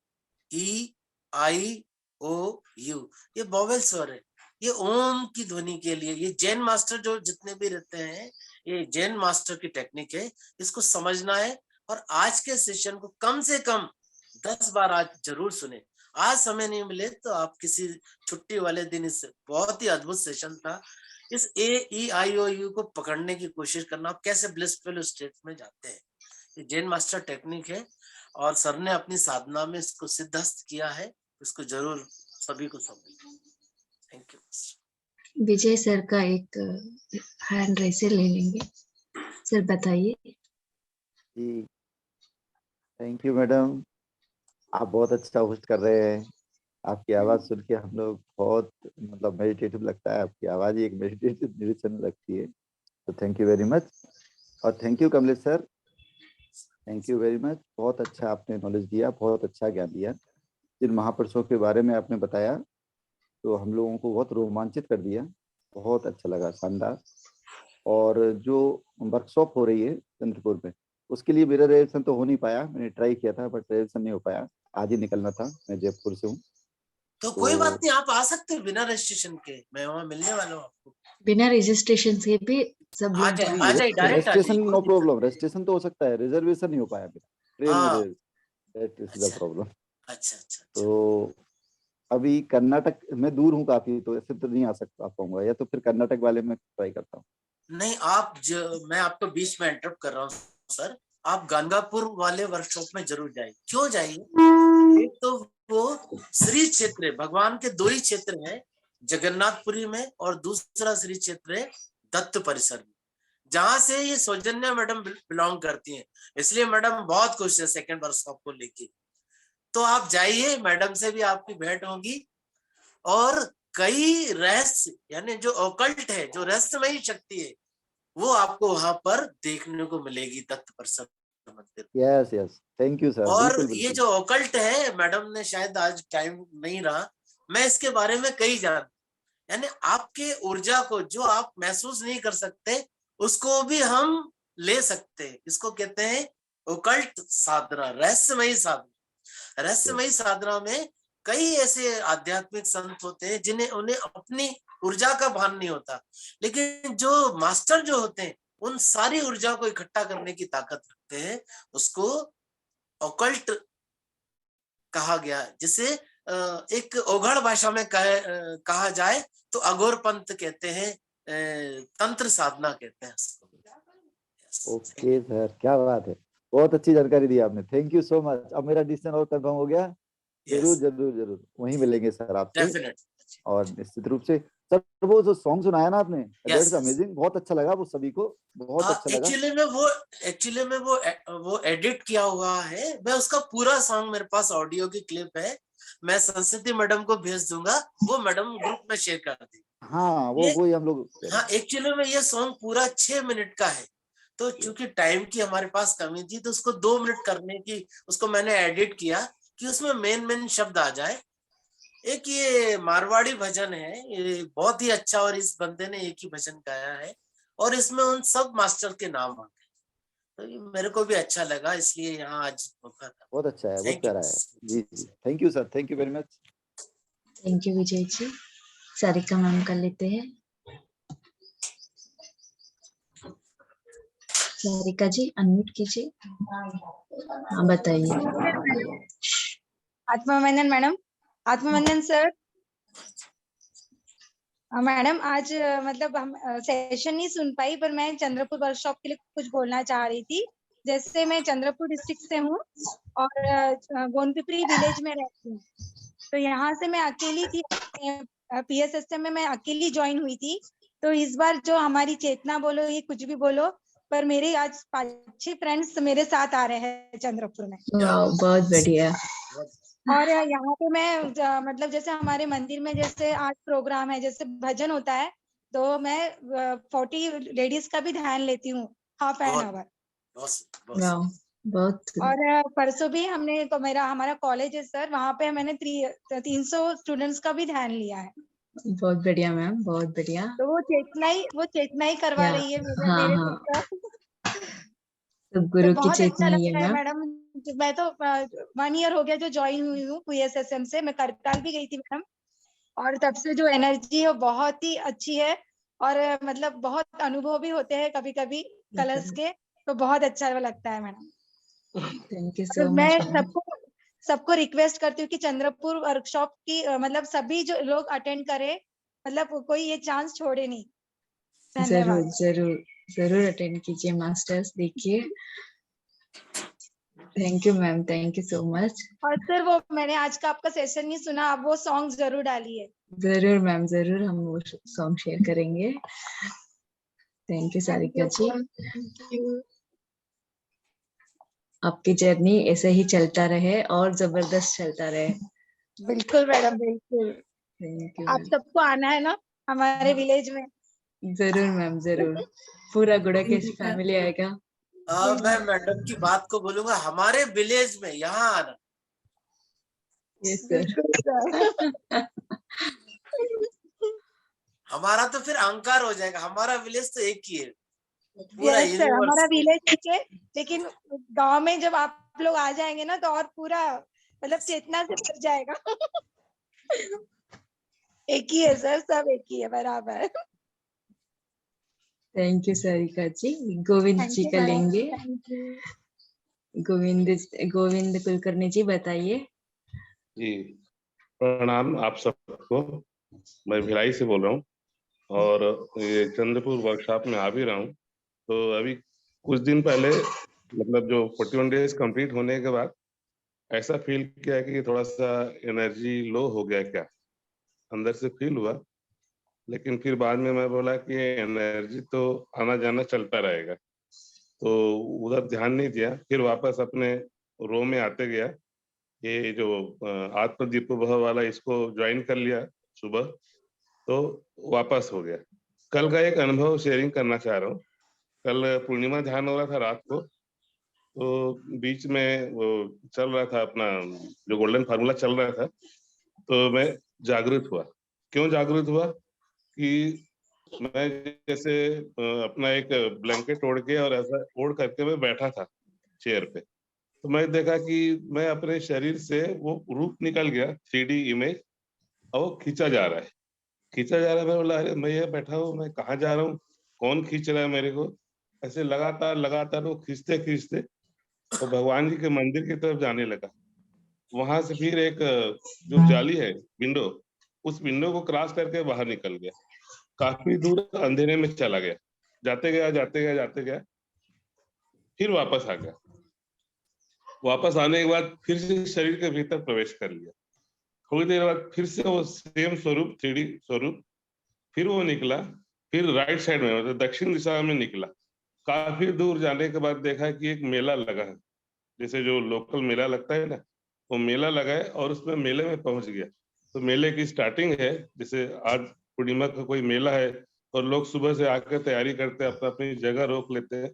ई आई ओ यू, ये बॉबल स्वर है, ये ओम की ध्वनि के लिए। ये जैन मास्टर जो जितने भी रहते हैं, ये जैन मास्टर की टेक्निक है, इसको समझना है। और आज के सेशन को कम से कम 10 बार आज जरूर सुने। आज समय नहीं मिले तो आप किसी छुट्टी वाले दिन, इस बहुत ही अद्भुत सेशन था, इस ए ई आई ओ यू को पकड़ने की कोशिश करना, आप कैसे ब्लिसफुल स्टेट में जाते हैं। ये जैन मास्टर टेक्निक है और सर ने अपनी साधना में इसको सिद्धस्त किया है, इसको जरूर सभी को समझना। Thank you.
विजय सर का एक हैंड रेसे ले लेंगे। सर बताइए।
जी, थैंक यू मैडम, आप बहुत अच्छा होस्ट कर रहे हैं। आपकी आवाज़ सुन के हम लोग बहुत मतलब मेडिटेटिव लगता है, आपकी आवाज़ ही एक मेडिटेटिव मेडिसिन लगती है। तो थैंक यू वेरी मच। और thank you Kamlesh sir, thank you very much. बहुत अच्छा आपने नॉलेज दिया, बहुत अच्छा ज्ञान दिया। जिन महापुरुषों के बारे में आपने बताया तो हम लोगों को बहुत रोमांचित कर दिया, बहुत अच्छा लगा, शानदार। और जो वर्कशॉप हो रही है चंद्रपुर में, उसके लिए मेरा रजिस्ट्रेशन तो हो नहीं पाया, मैंने ट्राई किया था बट रजिस्ट्रेशन नहीं हो पाया। आज ही निकलना था, मैं जयपुर से हूँ।
तो कोई बात नहीं, आप आ सकते हैं बिना रजिस्ट्रेशन के, मैं वहाँ मिलने वाला हूँ आपको।
बिना रजिस्ट्रेशन से भी सब
आ
लोग
जाए,
जा
आ जाए, डायरेक्ट आ
रजिस्ट्रेशन
जाइए।
नो प्रॉब्लम, रजिस्ट्रेशन तो हो सकता है, रिजर्वेशन नहीं हो पाया मेरा ट्रेन में,
हाँ,
दैट इज द
अच्छा
प्रॉब्लम।
अच्छा अच्छा।
तो अभी कर्नाटक में दूर हूँ काफी, तो ऐसे तो नहीं आ पाऊंगा, या तो फिर कर्नाटक वाले में ट्राई करता हूँ।
नहीं, आप मैं आपको बीच में इंटरप्ट कर रहा हूँ सर, आप गंगापुर वाले वर्कशॉप में जरूर जाइए। क्यों जाइए? एक तो वो श्री क्षेत्र है, भगवान के 2 ही क्षेत्र है, जगन्नाथपुरी में और दूसरा श्री क्षेत्र है दत्त परिसर में, जहां से ये सौजन्या मैडम बिलोंग करती हैं। इसलिए मैडम बहुत खुश है सेकंड वर्कशॉप को लेके। तो आप जाइए, मैडम से भी आपकी भेंट होगी और कई रहस्य, यानी जो ऑकल्ट है, जो रहस्यमयी शक्ति है, वो आपको वहां पर देखने को मिलेगी दत्त परिसर मंदिर।
Yes yes, thank you sir.
और
बिल्कुल
ये
बिल्कुल।
जो ऑकल्ट है, मैडम ने शायद आज टाइम नहीं रहा, मैं इसके बारे में कई जान, यानी आपके ऊर्जा को जो आप महसूस नहीं कर सकते उसको भी हम ले सकते हैं। इसको कहते हैं ओकल्ट साधना, रहस्यमयी साधना। रहस्यमयी साधना में कई ऐसे आध्यात्मिक संत होते हैं जिन्हें उन्हें अपनी ऊर्जा का भान नहीं होता, लेकिन जो मास्टर जो होते हैं उन सारी ऊर्जा को इकट्ठा करने की ताकत रखते हैं। उसको ऑकल्ट कहा गया, जिसे एक ओघड़ भाषा में कहा जाए तो अघोर पंथ कहते हैं, तंत्र साधना कहते हैं उसको।
ओके सर, क्या बात है, बहुत अच्छी जानकारी दी आपने, थैंक यू सो मच। अब मेरा डिसीजन और कंफर्म हो गया, जरूर जरूर जरूर वहीं मिलेंगे सर आपसे।
डेफिनेटली।
और निश्चित रूप से सर, वो जो सॉन्ग सुनाया ना आपने, दैट्स अमेजिंग, बहुत अच्छा लगा, वो सभी को बहुत अच्छा लगा।
एक्चुअली में वो एडिट किया हुआ है, मैं उसका पूरा सॉन्ग, मेरे पास ऑडियो की क्लिप है, मैं संस्कृति मैडम को भेज दूंगा, वो मैडम ग्रुप में शेयर कर दी।
हाँ, वो हम लोग।
हाँ, एक्चुअली में ये सॉन्ग पूरा 6 मिनट का है, तो चूंकि टाइम की हमारे पास कमी थी तो उसको 2 मिनट करने की, उसको मैंने एडिट किया कि उसमें मेन शब्द आ जाए। एक ये मारवाड़ी भजन है, ये बहुत ही अच्छा, और इस बंदे ने एक ही भजन गाया है और इसमें उन सब मास्टर के नाम आ गए, तो ये मेरे को भी अच्छा लगा, इसलिए यहाँ आज मौका था।
बहुत अच्छा है, बहुत
थैंक यू।
प्यारा है। जी जी, thank you sir, thank you very much.
Thank you Vijay ji. Sarika ma'am कर लेते हैं। सारिका जी अनम्यूट कीजिए। हाँ बताइए।
आत्मवंदन मैडम। आत्मवंदन सर। मैडम आज मतलब हम सेशन नहीं सुन पाई, पर मैं चंद्रपुर वर्कशॉप के लिए कुछ बोलना चाह रही थी। जैसे मैं चंद्रपुर डिस्ट्रिक्ट से हूँ और गोनपिपरी विलेज में रहती हूँ, तो यहाँ से मैं अकेली थी, PSSM में मैं अकेली ज्वाइन हुई थी। तो इस बार जो हमारी चेतना बोलो, ये कुछ भी बोलो, पर मेरे आज 5-6 फ्रेंड्स मेरे साथ आ रहे हैं चंद्रपुर में।
वाह, बहुत बढ़िया।
और यहाँ पे मैं मतलब जैसे हमारे मंदिर में जैसे आज प्रोग्राम है, जैसे भजन होता है, तो मैं 40 लेडीज का भी ध्यान लेती हूँ, हाफ एन आवर।
वाह, बहुत
और परसों भी हमने तो हमारा कॉलेज है सर, वहाँ पे मैंने 300 स्टूडेंट्स का भी ध्यान लिया है।
बहुत बढ़िया मैम, बहुत बढ़िया।
तो वो चेतना ही करवा रही है
हाँ
मेरे
हाँ,
को।
तो
तो
गुरु की
बहुत अच्छा
चेतना ही है
लगता है
मैम।
मैडम। मैं तो 1 ईयर हो गया जो ज्वाइन हुई हूँ PSSM से। मैं करताल भी गई थी मैडम, और तब से जो एनर्जी है वो बहुत ही अच्छी है, और मतलब बहुत अनुभव भी होते हैं कभी कभी कलर्स के, तो बहुत अच्छा लगता है मैडम।
थैंक यू
और
सो
मैं
मच।
सबको रिक्वेस्ट करती हूँ कि चंद्रपुर वर्कशॉप की मतलब सभी जो लोग अटेंड करे, मतलब कोई ये चांस छोड़े नहीं।
जरूर
धन्यवाद।
जरूर जरूर अटेंड कीजिए मास्टर्स, देखिए। Thank you ma'am, thank you so much.
और सर वो मैंने आज का आपका सेशन नहीं सुना, आप वो सॉन्ग जरूर डालिए।
जरूर मैम, जरूर हम वो सॉन्ग शेयर करेंगे। थैंक यू सारिका जी। आपकी जर्नी ऐसे ही चलता रहे और जबरदस्त चलता रहे।
बिल्कुल मैडम, बिल्कुल।
थैंक यू
आप
मैम।
सबको आना है ना हमारे विलेज में।
जरूर मैम, जरूर। पूरा गुड़ाकेश फैमिली आएगा।
मैं मैडम की बात को बोलूंगा, हमारे विलेज में यहाँ आना।
Yes sir.
बिल्कुल सर।
हमारा तो फिर अहंकार हो जाएगा, हमारा विलेज तो एक ही है, पूरा
यस सर, हमारा
यूनिवर्स।
विलेज है, लेकिन गांव में जब आप लोग आ जाएंगे ना, तो और पूरा मतलब चेतना से भर जाएगा। एक ही है सर, सब एक ही है, बराबर।
Thank you Sarika ji. Govind
thank
ji
you
का
मैडम,
लेंगे।
Thank you.
गोविंद कुलकर्णी जी बताइए।
जी प्रणाम आप सबको। मैं भिलाई से बोल रहा हूँ और ये चंद्रपुर वर्कशॉप में आ भी रहा हूँ। तो अभी कुछ दिन पहले मतलब जो 41 डेज कंप्लीट होने के बाद ऐसा फील किया कि थोड़ा सा एनर्जी लो हो गया क्या, अंदर से फील हुआ। लेकिन फिर बाद में मैं बोला कि एनर्जी तो आना जाना चलता रहेगा, तो उधर ध्यान नहीं दिया। फिर वापस अपने रो में आते गया। ये जो आत्मदीप भव वाला इसको ज्वाइन कर लिया सुबह, तो वापस हो गया। कल का एक अनुभव शेयरिंग करना चाह रहा हूँ। कल पूर्णिमा ध्यान हो रहा था रात को, तो बीच में वो चल रहा था अपना जो गोल्डन फार्मूला चल रहा था, तो मैं जागृत हुआ। क्यों जागृत हुआ कि मैं जैसे अपना एक ब्लैंकेट ओढ़ के और ऐसा ओढ़ करके मैं बैठा था चेयर पे, तो मैं देखा कि मैं अपने शरीर से वो रूप निकल गया, 3D इमेज, और वो खींचा जा रहा है, खींचा जा रहा है। मैं बोला अरे मैं ये बैठा हूँ, मैं कहाँ जा रहा हूँ, कौन खींच रहा है मेरे को। ऐसे लगातार लगातार वो खींचते खींचते तो भगवान जी के मंदिर की तरफ जाने लगा। वहां से फिर एक जो जाली है विंडो, उस विंडो को क्रॉस करके बाहर निकल गया, काफी दूर अंधेरे में चला गया, जाते गया जाते गया जाते गया, फिर वापस आ गया। वापस आने के बाद फिर से शरीर के भीतर प्रवेश कर लिया। थोड़ी देर बाद फिर से वो सेम स्वरूप, 3D स्वरूप, फिर वो निकला, फिर राइट साइड में मतलब दक्षिण दिशा में निकला। काफी दूर जाने के बाद देखा कि एक मेला लगा है, जैसे जो लोकल मेला लगता है ना, वो मेला लगा है, और उसमें मेले में पहुंच गया। तो मेले की स्टार्टिंग है, जैसे आज पूर्णिमा का कोई मेला है और लोग सुबह से आकर तैयारी करते हैं, अपना अपनी जगह रोक लेते हैं।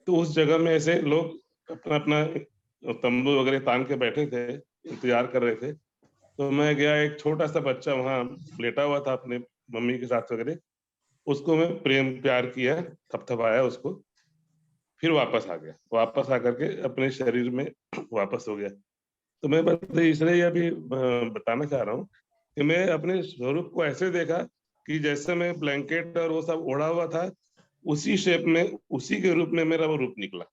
तो उस जगह में ऐसे लोग अपना अपना तंबू वगैरह तान के बैठे थे, इंतजार कर रहे थे। तो मैं गया, एक छोटा सा बच्चा वहाँ लेटा हुआ था अपने मम्मी के साथ वगैरह, उसको मैं प्रेम प्यार किया, थपथपाया उसको, फिर वापस आ गया, वापस आकर के अपने शरीर में वापस हो गया। तो मैं बस इसलिए अभी बताना चाह रहा हूँ कि मैं अपने स्वरूप को ऐसे देखा कि जैसे मैं ब्लैंकेट और वो सब ओढ़ा हुआ था, उसी शेप में, उसी के रूप में मेरा वो रूप निकला।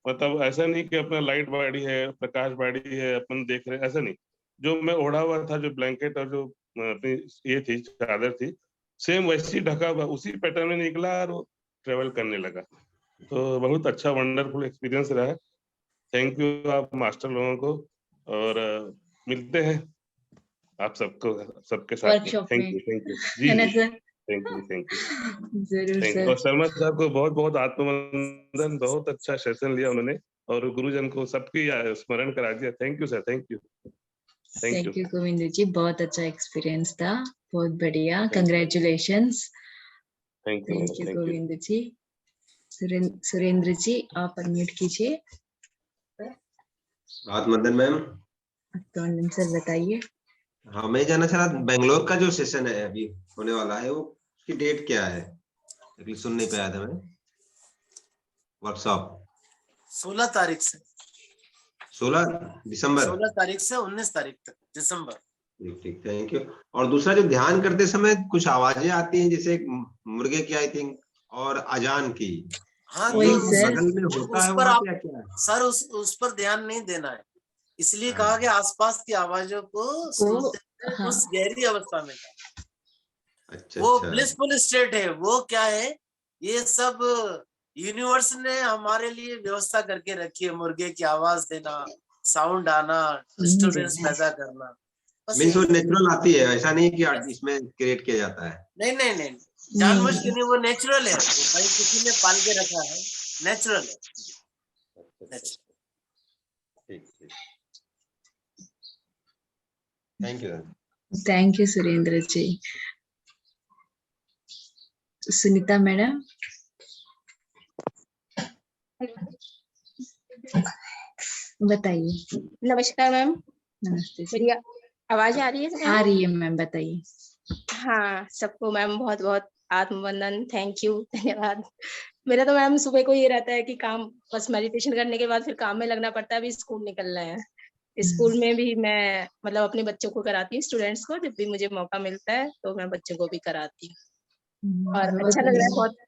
मतलब ऐसा नहीं कि अपना लाइट बॉडी है, प्रकाश बॉडी है, अपन देख रहे, ऐसा नहीं। जो मैं ओढ़ा हुआ था, जो ब्लैंकेट और जो अपनी ये थी, चादर थी, सेम वैसी ढका हुआ उसी पैटर्न में निकला और वो ट्रेवल करने लगा। तो बहुत अच्छा वंडरफुल एक्सपीरियंस रहा। थैंक यू आप मास्टर लोगों को, और मिलते हैं आप सबको, सबके साथ में।
वर्कशॉप
थैंक
में,
यू, थैंक यू जी,
है ना
जी,
sir?
Thank you, thank you,
जरूर
थैंक यू।
सर।
और शर्मा साहब को बहुत बहुत आत्मवंदन, बहुत अच्छा सेशन लिया उन्होंने, और गुरुजन को सबकी स्मरण करा दिया। Thank you sir, thank you, thank you,
thank you Govind ji, बहुत अच्छा एक्सपीरियंस था, बहुत बढ़िया,
thank you,
congratulations.
Thank you,
thank you
thank you.
Govind ji. Surendra ji आप अनम्यूट कीजिए।
आत्मवंदन मैम।
तो आनंद सर बताइए।
हाँ, मैं जानना चाह रहा, बेंगलोर का जो सेशन है अभी होने वाला है, वो की डेट क्या है? अभी सुन नहीं पाया था मैं। वर्कशॉप
16 तारीख से
16 दिसंबर
16 तारीख से 19 तारीख तक दिसंबर।
ठीक ठीक, थैंक यू। और दूसरा, जो ध्यान करते समय कुछ आवाजें आती हैं, जैसे मुर्गे की आई थिंक, और अजान की,
हाँ,
वही
तो
सर।
बगल में होता
उस
है
पर
वहाँ
आप
पे, क्या है?
सर उस पर ध्यान नहीं देना है, इसलिए
हाँ।
कहा कि आसपास की आवाजों को सुनते हुए
हाँ।
उस गहरी अवस्था में जाए।
अच्छा
वो
अच्छा,
ब्लिसफुल स्टेट है। वो क्या है, ये सब यूनिवर्स ने हमारे लिए व्यवस्था करके रखी है। मुर्गे की आवाज देना, साउंड आना, डिस्टर्बेंस पैदा करना, बस
मीन्स वो
यही।
नेचुरल आती है, ऐसा नहीं कि इसमें क्रिएट किया जाता है।
नहीं नहीं नहीं, जानबूझ के नहीं, वो नेचुरल है, वो भाई किसी ने पाल के रखा है, नेचुरल है।
ठीक ठीक, thank you.
Thank you Surendra ji. Sunita madam बताइए।
नमस्कार मैम।
नमस्ते जी।
मेरी आवाज आ रही है?
आ रही है मैम, बताइए।
हाँ, सबको मैम बहुत बहुत आत्मवंदन, थैंक यू, धन्यवाद। मेरा तो मैम सुबह को ये रहता है कि काम, बस मेडिटेशन करने के बाद फिर काम में लगना पड़ता है। अभी स्कूल निकलना है, स्कूल में भी मैं मतलब अपने बच्चों को कराती हूँ, स्टूडेंट्स को, जब भी मुझे मौका मिलता है तो मैं बच्चों को भी कराती हूँ। और
बहुत
अच्छा लग रहा है,
बढ़िया।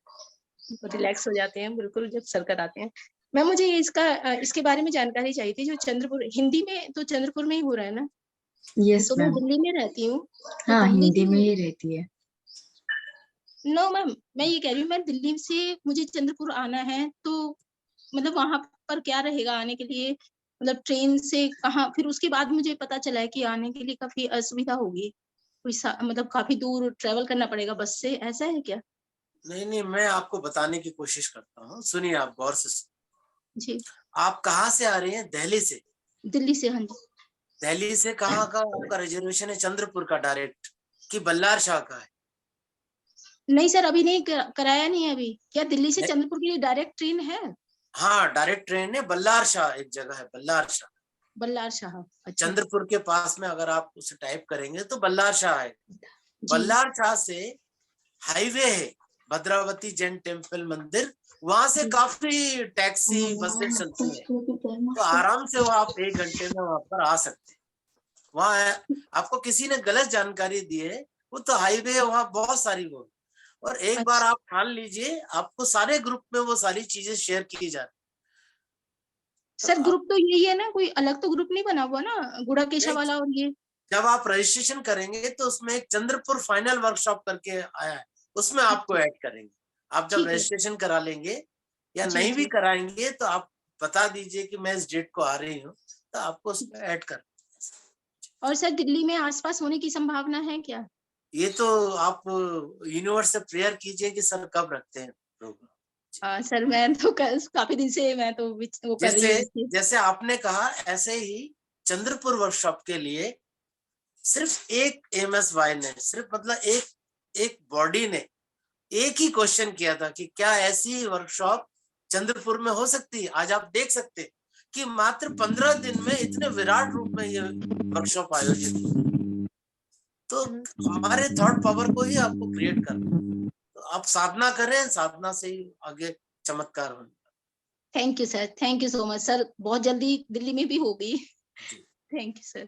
बहुत रिलैक्स हो जाते हैं बिल्कुल जब सर कराते हैं। मैम मुझे इसके बारे में जानकारी चाहिए थी। जो चंद्रपुर, हिंदी में तो चंद्रपुर में ही हो रहा है ना?
यस
तो मैं
मैम।
दिल्ली में रहती हूँ।
हाँ,
दिल्ली
हिंदी में
में
ही रहती है।
नो मैम, मैं ये कह रही हूँ, मैं दिल्ली से मुझे चंद्रपुर आना है, तो मतलब वहां पर क्या रहेगा आने के लिए? मतलब ट्रेन से कहाँ? फिर उसके बाद मुझे पता चला है कि आने के लिए काफी असुविधा होगी, मतलब काफी दूर ट्रेवल करना पड़ेगा बस से, ऐसा है क्या?
नहीं नहीं, मैं आपको बताने की कोशिश करता हूँ, सुनिए, आप गौर से
जी।
आप कहाँ से आ रहे हैं? दिल्ली से?
दिल्ली से, हाँ जी।
दिल्ली से कहाँ का आपका रिजर्वेशन है? चंद्रपुर का डायरेक्ट कि बल्लार शाह का है?
नहीं सर, अभी नहीं कराया नहीं है अभी। क्या दिल्ली से चंद्रपुर के लिए डायरेक्ट ट्रेन है?
हाँ, डायरेक्ट ट्रेन है। बल्लार शाह एक जगह है, बल्लार शाह।
बल्लार शाह, अच्छा।
चंद्रपुर के पास में अगर आप उसे टाइप करेंगे तो बल्लार शाह है। बल्लार शाह से हाईवे है भद्रावती जैन टेम्पल मंदिर, वहां से काफी टैक्सी बसें चलती है, तो आराम से वो आप 1 घंटे में वहां पर आ सकते हैं। वहाँ आपको किसी ने गलत जानकारी दी है, वो तो हाईवे है, वहाँ बहुत सारी वो। और एक बार आप ठान लीजिए, आपको सारे ग्रुप में वो सारी चीजें शेयर की जा रही।
सर ग्रुप तो यही है ना, कोई अलग तो ग्रुप नहीं बना हुआ ना, गुड़ाकेशा वाला? और ये
जब आप रजिस्ट्रेशन करेंगे तो उसमें एक चंद्रपुर फाइनल वर्कशॉप करके आया है, उसमें आपको ऐड करेंगे। आप जब रजिस्ट्रेशन करा लेंगे या नहीं भी कराएंगे तो आप बता दीजिए कि मैं इस डेट को आ रही हूँ, तो आपको उसमें ऐड कर।
और सर दिल्ली में आसपास होने की संभावना है क्या?
ये तो आप यूनिवर्स से प्रेयर कीजिए कि सर कब रखते हैं प्रोग्राम।
सर मैं तो काफी दिन से मैं तो वो कर रही हूँ।
जैसे आपने कहा, ऐसे ही चंद्रपुर वर्कशॉप के लिए सिर्फ एक MSY ने, सिर्फ मतलब एक बॉडी ने एक ही क्वेश्चन किया था कि क्या ऐसी वर्कशॉप चंद्रपुर में हो सकती है? आज आप देख सकते कि मात्र 15 दिन में इतने विराट रूप में ये वर्कशॉप आयोजित हुई। तो हमारे थॉट पावर को ही आपको क्रिएट करना है। तो आप साधना करें, साधना से ही आगे चमत्कार हो।
Thank you sir, thank you so much sir. बहुत जल्दी दिल्ली में भी होगी। Thank you sir.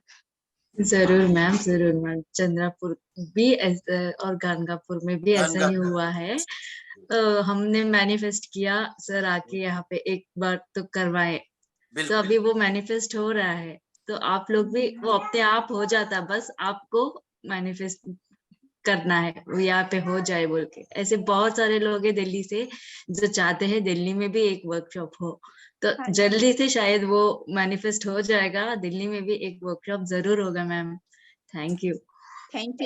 जरूर मैम, जरूर मैम। चंद्रपुर भी और गानगापुर में भी ऐसा ही हुआ है। हमने मैनिफेस्ट किया सर आके यहाँ पे एक बार तो करवाए, तो अभी वो मैनिफेस्ट हो रहा है। तो आप लोग भी, वो अपने आप हो जाता, बस आपको मैनिफेस्ट करना है वो यहाँ पे हो जाए बोल के। ऐसे बहुत सारे लोग हैं दिल्ली से जो चाहते हैं दिल्ली में भी एक वर्कशॉप हो, तो जल्दी से शायद वो मैनिफेस्ट हो जाएगा। दिल्ली में भी एक वर्कशॉप जरूर होगा ma'am. Thank you.
Thank you.